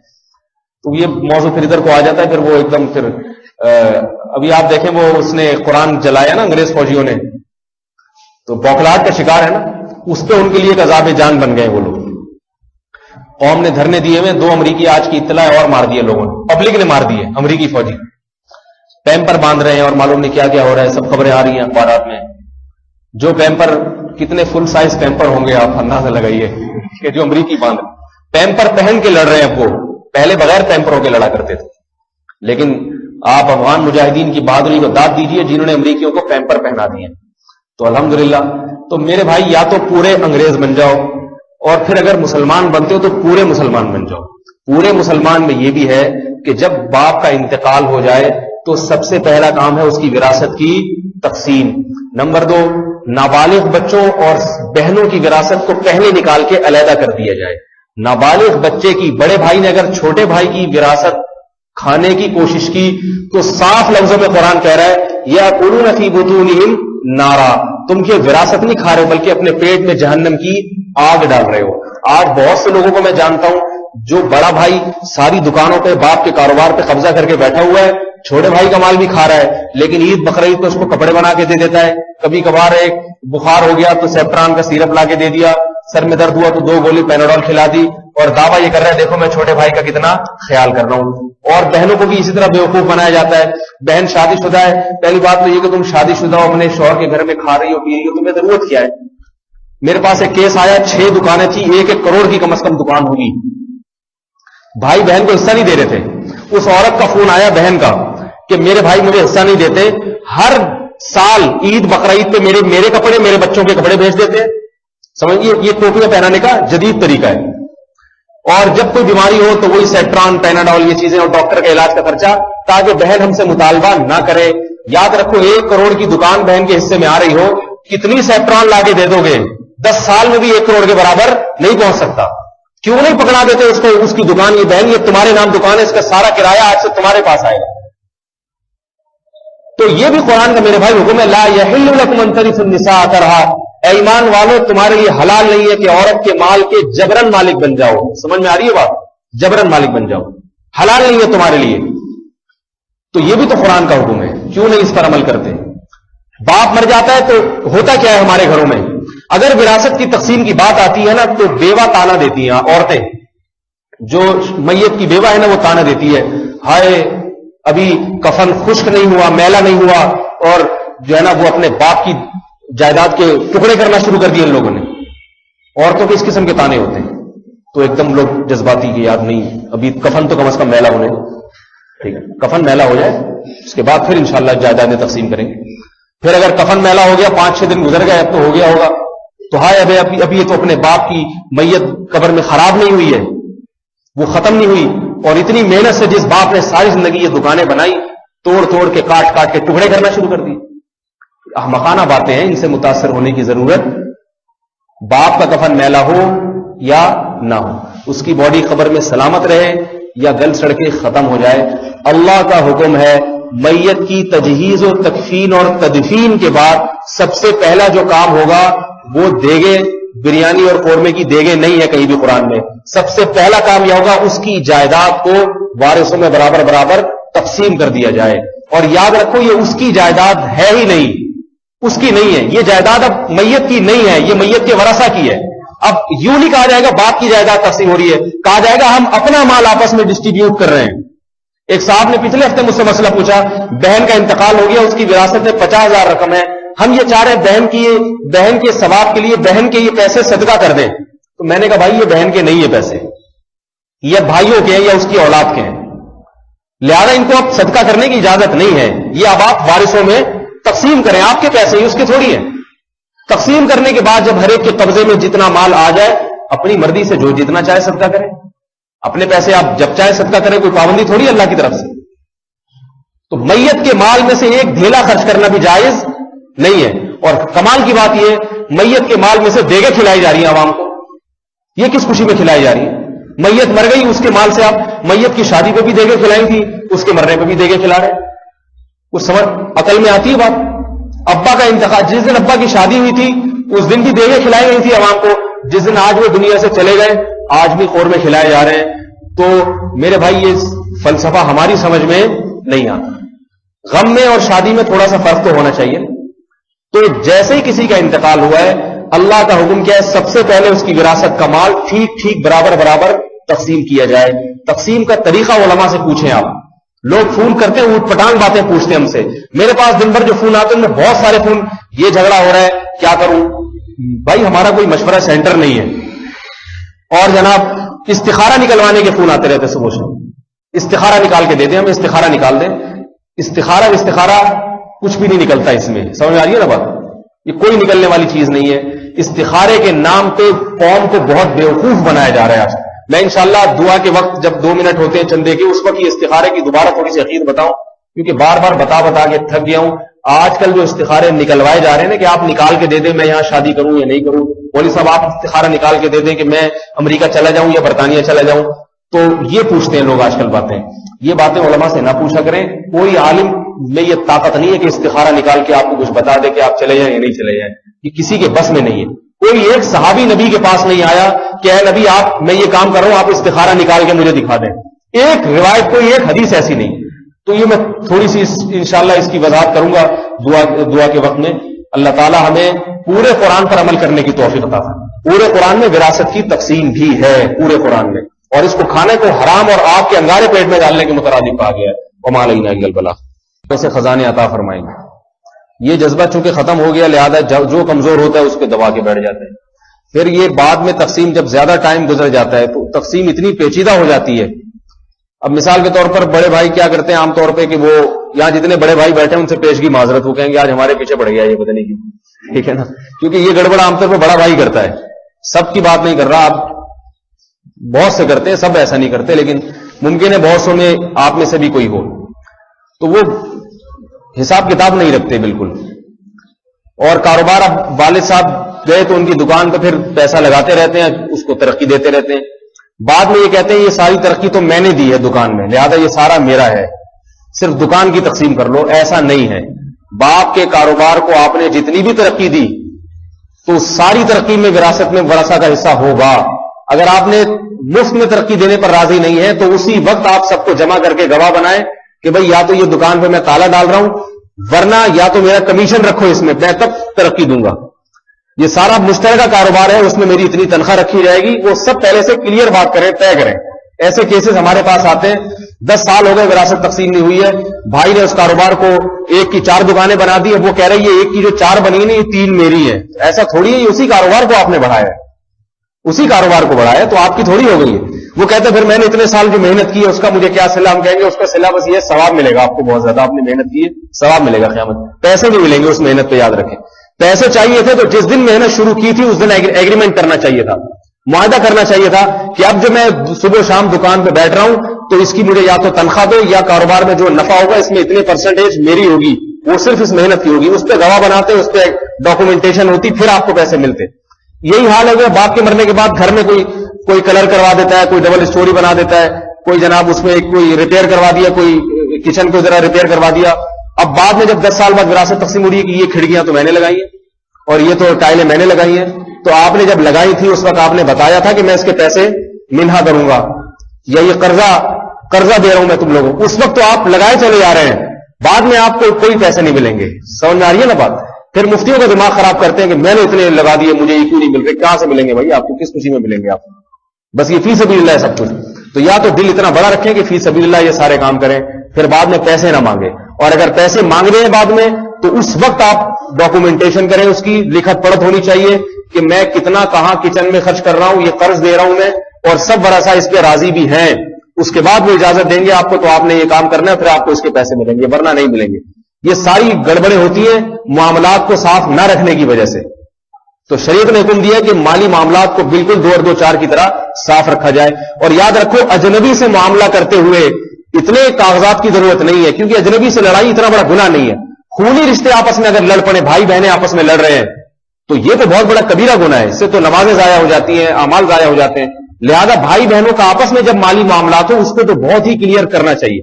تو یہ موضوع پھر ادھر کو آ جاتا ہے، پھر وہ ایک دم پھر ابھی آپ دیکھیں وہ اس نے قرآن جلایا نا انگریز فوجیوں نے، تو بوکھلاہٹ کا شکار ہے نا، اس پہ ان کے لیے ایک عذاب جان بن گئے وہ لوگ۔ قوم نے دھرنے دیے ہوئے، 2 امریکی آج کی اطلاع اور مار دیے لوگوں نے، پبلک نے مار دیے، امریکی فوجی پیمپر باندھ رہے ہیں اور معلوم نہیں کیا کیا ہو رہا ہے، سب خبریں آ رہی ہیں اخبارات میں۔ جو پیمپر، کتنے فل سائز پیمپر ہوں گے آپ اندازہ لگائیے کہ جو امریکی باندھ پیمپر پہن کے لڑ رہے ہیں، وہ پہلے بغیر پیمپروں کے لڑا کرتے تھے۔ لیکن آپ افغان مجاہدین کی بہادری کو داد دیجئے جنہوں نے امریکیوں کو پیمپر پہنا دیے، تو الحمدللہ۔ تو میرے بھائی یا تو پورے انگریز بن جاؤ، اور پھر اگر مسلمان بنتے ہو تو پورے مسلمان بن جاؤ۔ پورے مسلمان میں یہ بھی ہے کہ جب باپ کا انتقال ہو جائے تو سب سے پہلا کام ہے اس کی وراثت کی تقسیم۔ نمبر 2، نابالغ بچوں اور بہنوں کی وراثت کو پہلے نکال کے علیحدہ کر دیا جائے۔ نابالغ بچے کی، بڑے بھائی نے اگر چھوٹے بھائی کی وراثت کھانے کی کوشش کی تو صاف لفظوں میں قرآن کہہ رہا ہے یأکلون فی بطونہم نارا، تم یہ وراثت نہیں کھا رہے بلکہ اپنے پیٹ میں جہنم کی آگ ڈال رہے ہو۔ آج بہت سے لوگوں کو میں جانتا ہوں جو بڑا بھائی ساری دکانوں پہ باپ کے کاروبار پہ قبضہ کر کے بیٹھا ہوا ہے، چھوٹے بھائی کا مال بھی کھا رہا ہے، لیکن عید بقرعید پہ اس کو کپڑے بنا کے دے دیتا ہے۔ کبھی کبھار ایک بخار ہو گیا تو سیپٹران کا سیرپ لا کے دے دیا، سر میں درد ہوا تو 2 گولی پیناڈول کھلا دی، اور دعویٰ یہ کر رہا ہے دیکھو میں چھوٹے بھائی کا کتنا خیال کر رہا ہوں۔ اور بہنوں کو بھی اسی طرح بیوقوف بنایا جاتا ہے۔ بہن شادی شدہ ہے، پہلی بات تو یہ کہ تم شادی شدہ ہو، اپنے شوہر کے گھر میں کھا رہی ہو پی رہی ہو، تمہیں ضرورت کیا ہے؟ میرے پاس ایک کیس آیا، 6 دکانیں تھی، 1-1 کروڑ کی کم از کم دکان ہوگی، بھائی بہن کو حصہ نہیں دے رہے تھے۔ اس عورت کا فون آیا بہن کا کہ میرے بھائی مجھے حصہ نہیں دیتے، ہر سال عید بقرعید پہ میرے کپڑے، میرے بچوں کے کپڑے بھیج دیتے ہیں۔ سمجھئے یہ ٹوپیاں پہنانے کا جدید طریقہ ہے۔ اور جب کوئی بیماری ہو تو وہی سیٹران، پیناڈول، یہ چیزیں، اور ڈاکٹر کا علاج کا خرچہ، تاکہ بہن ہم سے مطالبہ نہ کرے۔ یاد رکھو 1 کروڑ کی دکان بہن کے حصے میں آ رہی ہو، کتنی سیٹران لا کے دے دو گے، 10 سال میں بھی 1 کروڑ کے برابر نہیں پہنچ سکتا۔ کیوں نہیں پکڑا دیتے اس کو، اس کی دکان، یہ بہن یہ تمہارے نام دکان ہے، اس کا سارا کرایہ آج سے تمہارے پاس آئے گا۔ تو یہ بھی قرآن کا میرے بھائی حکم ہے، لا یحل لکم ان ترثوا النساء کرہا، اے ایمان والو تمہارے لیے حلال نہیں ہے کہ عورت کے مال کے جبرن مالک بن جاؤ. سمجھ میں آ رہی ہے بات؟ جبرن مالک بن جاؤ، حلال نہیں ہے تمہارے لیے. تو یہ بھی تو قرآن کا حکم ہے، کیوں نہیں اس پر عمل کرتے؟ باپ مر جاتا ہے تو ہوتا کیا ہے ہمارے گھروں میں؟ اگر وراثت کی تقسیم کی بات آتی ہے نا تو بیوہ تانا دیتی ہیں. عورتیں جو میت کی بیوہ ہے نا وہ تانا دیتی ہے، ہائے ابھی کفن خشک نہیں ہوا، میلا نہیں ہوا، اور جو ہے نا وہ اپنے باپ کی جائیداد کے ٹکڑے کرنا شروع کر دیے ان لوگوں نے. عورتوں کے اس قسم کے تانے ہوتے ہیں. تو ایک دم لوگ جذباتی کہ یاد نہیں، ابھی کفن تو کم از کم میلا ہونے، ٹھیک ہے کفن میلا ہو جائے اس کے بعد پھر انشاءاللہ جائیدادیں تقسیم کریں گے. پھر اگر کفن میلا ہو گیا 5-6 دن گزر گئے اب تو ہو گیا ہوگا، تو ہائے ابھی یہ تو اپنے باپ کی میت قبر میں خراب نہیں ہوئی ہے، وہ ختم نہیں ہوئی، اور اتنی محنت سے جس باپ نے ساری زندگی یہ دکانیں بنائی توڑ توڑ کے کاٹ کاٹ کے ٹکڑے کرنا شروع کر دی. احمقانہ باتیں ہیں، ان سے متاثر ہونے کی ضرورت. باپ کا کفن میلا ہو یا نہ ہو، اس کی باڈی قبر میں سلامت رہے یا گل سڑ کے ختم ہو جائے، اللہ کا حکم ہے میت کی تجہیز و تکفین اور تدفین کے بعد سب سے پہلا جو کام ہوگا وہ دیگے، بریانی اور قورمے کی دیگے نہیں ہے کہیں بھی قرآن میں. سب سے پہلا کام یہ ہوگا اس کی جائیداد کو وارثوں میں برابر برابر تقسیم کر دیا جائے. اور یاد رکھو یہ اس کی جائیداد ہے ہی نہیں، اس کی نہیں ہے یہ جائیداد، اب میت کی نہیں ہے، یہ میت کے ورثہ کی ہے. اب یوں نہیں کہا جائے گا باپ کی جائیداد تقسیم ہو رہی ہے، کہا جائے گا ہم اپنا مال آپس میں ڈسٹریبیوٹ کر رہے ہیں. ایک صاحب نے پچھلے ہفتے مجھ سے مسئلہ پوچھا، بہن کا انتقال ہو گیا، اس کی وراثت میں 50,000 رقم ہے، ہم یہ چاہ رہے ہیں بہن کے ثواب کے لیے بہن کے یہ پیسے صدقہ کر دیں. تو میں نے کہا بھائی یہ بہن کے نہیں ہے پیسے، یہ بھائیوں کے ہیں یا اس کی اولاد کے ہیں، لہذا ان کو اب صدقہ کرنے کی اجازت نہیں ہے. یہ اب آپ وارثوں میں تقسیم کریں، آپ کے پیسے ہی اس کے تھوڑی ہیں. تقسیم کرنے کے بعد جب ہر ایک کے قبضے میں جتنا مال آ جائے اپنی مرضی سے جو جتنا چاہے صدقہ کریں. اپنے پیسے آپ جب چاہے صدقہ کریں، کوئی پابندی تھوڑی اللہ کی طرف سے. تو میت کے مال میں سے ایک ڈھیلا خرچ کرنا بھی جائز نہیں ہے. اور کمال کی بات یہ میت کے مال میں سے دیگیں کھلائی جا رہی ہیں عوام کو. یہ کس خوشی میں کھلائی جا رہی ہے؟ میت مر گئی اس کے مال سے آپ میت کی شادی پہ بھی دیگیں کھلائی تھی، اس کے مرنے پہ بھی دیگیں کھلا رہے. کچھ سمجھ عقل میں آتی ہے بات؟ ابا کا انتقال، جس دن ابا کی شادی ہوئی تھی اس دن بھی دیگیں کھلائی گئی تھی عوام کو، جس دن آج وہ دنیا سے چلے گئے آج بھی قورمے کھلائے جا رہے ہیں. تو میرے بھائی یہ فلسفہ ہماری سمجھ میں نہیں آتا. غم میں اور شادی میں تھوڑا سا فرق تو ہونا چاہیے. تو جیسے ہی کسی کا انتقال ہوا ہے اللہ کا حکم کیا ہے؟ سب سے پہلے اس کی وراثت کا مال ٹھیک برابر برابر تقسیم کیا جائے. تقسیم کا طریقہ علماء سے پوچھیں آپ. لوگ فون کرتے ہیں اوٹ پٹانگ باتیں پوچھتے ہیں ہم سے. میرے پاس دن بھر جو فون آتے ہیں ان میں بہت سارے فون، یہ جھگڑا ہو رہا ہے کیا کروں. بھائی ہمارا کوئی مشورہ سینٹر نہیں ہے، اور جناب استخارہ نکلوانے کے فون آتے رہتے صبح سے. استخارہ نکال کے دے دیں، ہم استخارہ نکال دیں. استخارہ کچھ بھی نہیں نکلتا اس میں. سمجھ آ رہی ہے نا بات؟ یہ کوئی نکلنے والی چیز نہیں ہے. استخارے کے نام پہ قوم کو بہت بیوقوف بنایا جا رہا ہے آج. میں انشاءاللہ دعا کے وقت جب 2 منٹ ہوتے ہیں چندے کے، اس وقت یہ استخارے کی دوبارہ تھوڑی سی عقید بتاؤں، کیونکہ بار بار بتا کے تھک گیا ہوں. آج کل جو استخارے نکلوائے جا رہے ہیں نا کہ آپ نکال کے دے دیں میں یہاں شادی کروں یا نہیں کروں، مولوی صاحب آپ استخارہ نکال کے دے دیں کہ میں امریکہ چلا جاؤں یا برطانیہ چلا جاؤں. تو یہ پوچھتے ہیں لوگ آج کل باتیں. یہ باتیں علماء سے نہ پوچھا کریں. کوئی عالم میں یہ طاقت نہیں ہے کہ استخارہ نکال کے آپ کو کچھ بتا دے کہ آپ چلے جائیں یا نہیں چلے جائیں. یہ کسی کے بس میں نہیں ہے. کوئی ایک صحابی نبی کے پاس نہیں آیا کہ اے نبی آپ میں یہ کام کر رہا ہوں، آپ استخارہ نکال کے مجھے دکھا دیں. ایک روایت کوئی ایک حدیث ایسی نہیں. تو یہ میں تھوڑی سی انشاءاللہ اس کی وضاحت کروں گا دعا کے وقت میں. اللہ تعالی ہمیں پورے قرآن پر عمل کرنے کی توفیق عطا فرمائے. پورے قرآن میں وراثت کی تقسیم بھی ہے پورے قرآن میں، اور اس کو کھانے کو حرام اور آگ کے انگارے پیٹ میں ڈالنے کے مترادف کہا گیا ہے. وما علینا الا البلاغ. ایسے خزانے عطا فرمائیں گے. یہ جذبہ چونکہ ختم ہو گیا لہذا جو کمزور ہوتا ہے اس کے دبا کے بیٹھ جاتے ہیں. پھر یہ بعد میں تقسیم جب زیادہ ٹائم گزر جاتا ہے تو تقسیم اتنی پیچیدہ ہو جاتی ہے. اب مثال کے طور پر بڑے بھائی کیا کرتے ہیں عام طور پہ کہ وہ یہاں جتنے بڑے بھائی بیٹھے ہیں ان سے پیشگی معذرت، وہ کہیں گے آج ہمارے پیچھے پڑ گیا یہ پتہ نہیں کیوں، ٹھیک ہے نا، کیونکہ یہ گڑبڑ عام طور پہ بڑا بھائی کرتا ہے. سب کی بات نہیں کر رہا، آپ بہت سے کرتے ہیں، سب ایسا نہیں کرتے، لیکن ممکن ہے بہت سو میں آپ میں سے بھی کوئی ہو. تو وہ حساب کتاب نہیں رکھتے بالکل. اور کاروبار اب والد صاحب گئے تو ان کی دکان پہ پھر پیسہ لگاتے رہتے ہیں، اس کو ترقی دیتے رہتے ہیں. بعد میں یہ کہتے ہیں یہ ساری ترقی تو میں نے دی ہے دکان میں، لہذا یہ سارا میرا ہے، صرف دکان کی تقسیم کر لو. ایسا نہیں ہے. باپ کے کاروبار کو آپ نے جتنی بھی ترقی دی تو ساری ترقی میں وراثت میں ورثہ کا حصہ ہوگا. اگر آپ نے مفت میں ترقی دینے پر راضی نہیں ہے تو اسی وقت آپ سب کو جمع کر کے گواہ بنائیں کہ بھئی یا تو یہ دکان پہ میں تالا ڈال رہا ہوں, ورنہ یا تو میرا کمیشن رکھو اس میں تب ترقی دوں گا. یہ سارا مشترکہ کاروبار ہے, اس میں میری اتنی تنخواہ رکھی جائے گی. وہ سب پہلے سے کلیئر بات کریں, طے کریں. ایسے کیسز ہمارے پاس آتے ہیں, 10 سال ہو گئے وراثت تقسیم نہیں ہوئی ہے, بھائی نے اس کاروبار کو ایک کی 4 دکانیں بنا دی, اب وہ کہہ رہی ہے ایک کی جو 4 بنی نہیں 3 میری ہے. ایسا تھوڑی ہے, اسی کاروبار کو آپ نے بڑھایا ہے, اسی کاروبار کو بڑھایا تو آپ کی تھوڑی ہو گئی ہے. وہ کہتے ہیں پھر میں نے اتنے سال جو محنت کی ہے اس کا مجھے کیا صلہ. ہم کہیں گے اس کا صلہ بس یہ ثواب ملے گا آپ کو, بہت زیادہ آپ نے محنت کی ہے, ثواب ملے گا قیامت. پیسے نہیں ملیں گے اس محنت پہ, یاد رکھیں. پیسے چاہیے تھے تو جس دن محنت شروع کی تھی اس دن ایگریمنٹ کرنا چاہیے تھا, معاہدہ کرنا چاہیے تھا کہ اب جو میں صبح شام دکان پہ بیٹھ رہا ہوں تو اس کی مجھے یا تو تنخواہ دو یا کاروبار میں جو نفع ہوگا اس میں اتنے پرسنٹیج میری ہوگی, وہ صرف اس محنت کی ہوگی. اس پہ گواہ بناتے, اس پہ ڈاکومنٹیشن ہوتی, پھر آپ کو پیسے ملتے. یہی حال ہے. باپ کے مرنے کے بعد گھر میں کوئی کلر کروا دیتا ہے, کوئی ڈبل اسٹوری بنا دیتا ہے, کوئی جناب اس میں کوئی ریپیئر کروا دیا, کوئی کچن کو ذرا ریپیئر کروا دیا. اب بعد میں جب 10 سال بعد وراثت تقسیم ہو رہی ہے کہ یہ کھڑکیاں تو میں نے لگائی ہیں اور یہ تو ٹائلیں میں نے لگائی ہیں, تو آپ نے جب لگائی تھی اس وقت آپ نے بتایا تھا کہ میں اس کے پیسے منہا کروں گا یا یہ قرضہ دے رہا ہوں میں تم لوگوں. اس وقت تو آپ لگائے چلے جا رہے ہیں, بعد میں آپ کو کوئی پیسے نہیں ملیں گے. سمجھ میں آ رہی ہے نا بات؟ پھر مفتیوں کا دماغ خراب کرتے ہیں کہ میں نے اتنے لگا دیے, مجھے یہ کیوں نہیں مل رہے. کہاں سے ملیں گے بھائی آپ کو, کس خوشی میں ملیں گے آپ کو؟ بس یہ فی سبیل اللہ ہے سب کچھ. تو یا تو دل اتنا بڑا رکھیں کہ فی سبیل اللہ یہ سارے کام کریں, پھر بعد میں پیسے نہ مانگے. اور اگر پیسے مانگ رہے ہیں بعد میں تو اس وقت آپ ڈاکومنٹیشن کریں, اس کی لکھت پڑھت ہونی چاہیے کہ میں کتنا کہاں کچن میں خرچ کر رہا ہوں, یہ قرض دے رہا ہوں میں, اور سب ورثہ اس پہ راضی بھی ہیں. اس کے بعد وہ اجازت دیں گے آپ کو تو آپ نے یہ کام کرنا ہے, پھر آپ کو اس کے پیسے ملیں گے, ورنہ نہیں ملیں گے. یہ ساری گڑبڑیں ہوتی ہیں معاملات کو صاف نہ رکھنے کی وجہ سے. تو شریعت نے حکم دیا کہ مالی معاملات کو بالکل 2 اور 2 4 کی طرح صاف رکھا جائے. اور یاد رکھو اجنبی سے معاملہ کرتے ہوئے اتنے کاغذات کی ضرورت نہیں ہے, کیونکہ اجنبی سے لڑائی اتنا بڑا گناہ نہیں ہے. خونی رشتے آپس میں اگر لڑ پڑے, بھائی بہنیں آپس میں لڑ رہے ہیں, تو یہ تو بہت بڑا کبیرہ گناہ ہے. اس سے تو نمازیں ضائع ہو جاتی ہیں, اعمال ضائع ہو جاتے ہیں. لہذا بھائی بہنوں کا آپس میں جب مالی معاملات ہو اس کو تو بہت ہی کلیئر کرنا چاہیے,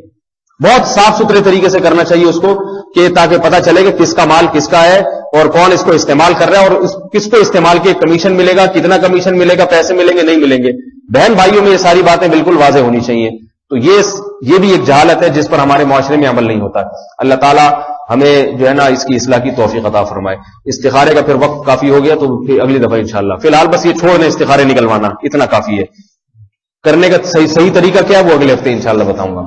بہت صاف ستھرے طریقے سے کرنا چاہیے اس کو, کہ تاکہ پتہ چلے کہ کس کا مال کس کا ہے اور کون اس کو استعمال کر رہا ہے, اور کس کو استعمال کے کمیشن ملے گا, کتنا کمیشن ملے گا, پیسے ملیں گے نہیں ملیں گے. بہن بھائیوں میں یہ ساری باتیں بالکل واضح ہونی چاہیے. تو یہ بھی ایک جہالت ہے جس پر ہمارے معاشرے میں عمل نہیں ہوتا. اللہ تعالیٰ ہمیں جو ہے نا اس کی اصلاح کی توفیق عطا فرمائے. استخارے کا پھر وقت کافی ہو گیا تو پھر اگلی دفعہ انشاءاللہ. فی الحال بس یہ چھوڑ دیں استخارے نکلوانا, اتنا کافی ہے. کرنے کا صحیح طریقہ کیا وہ اگلے ہفتے انشاءاللہ بتاؤں گا.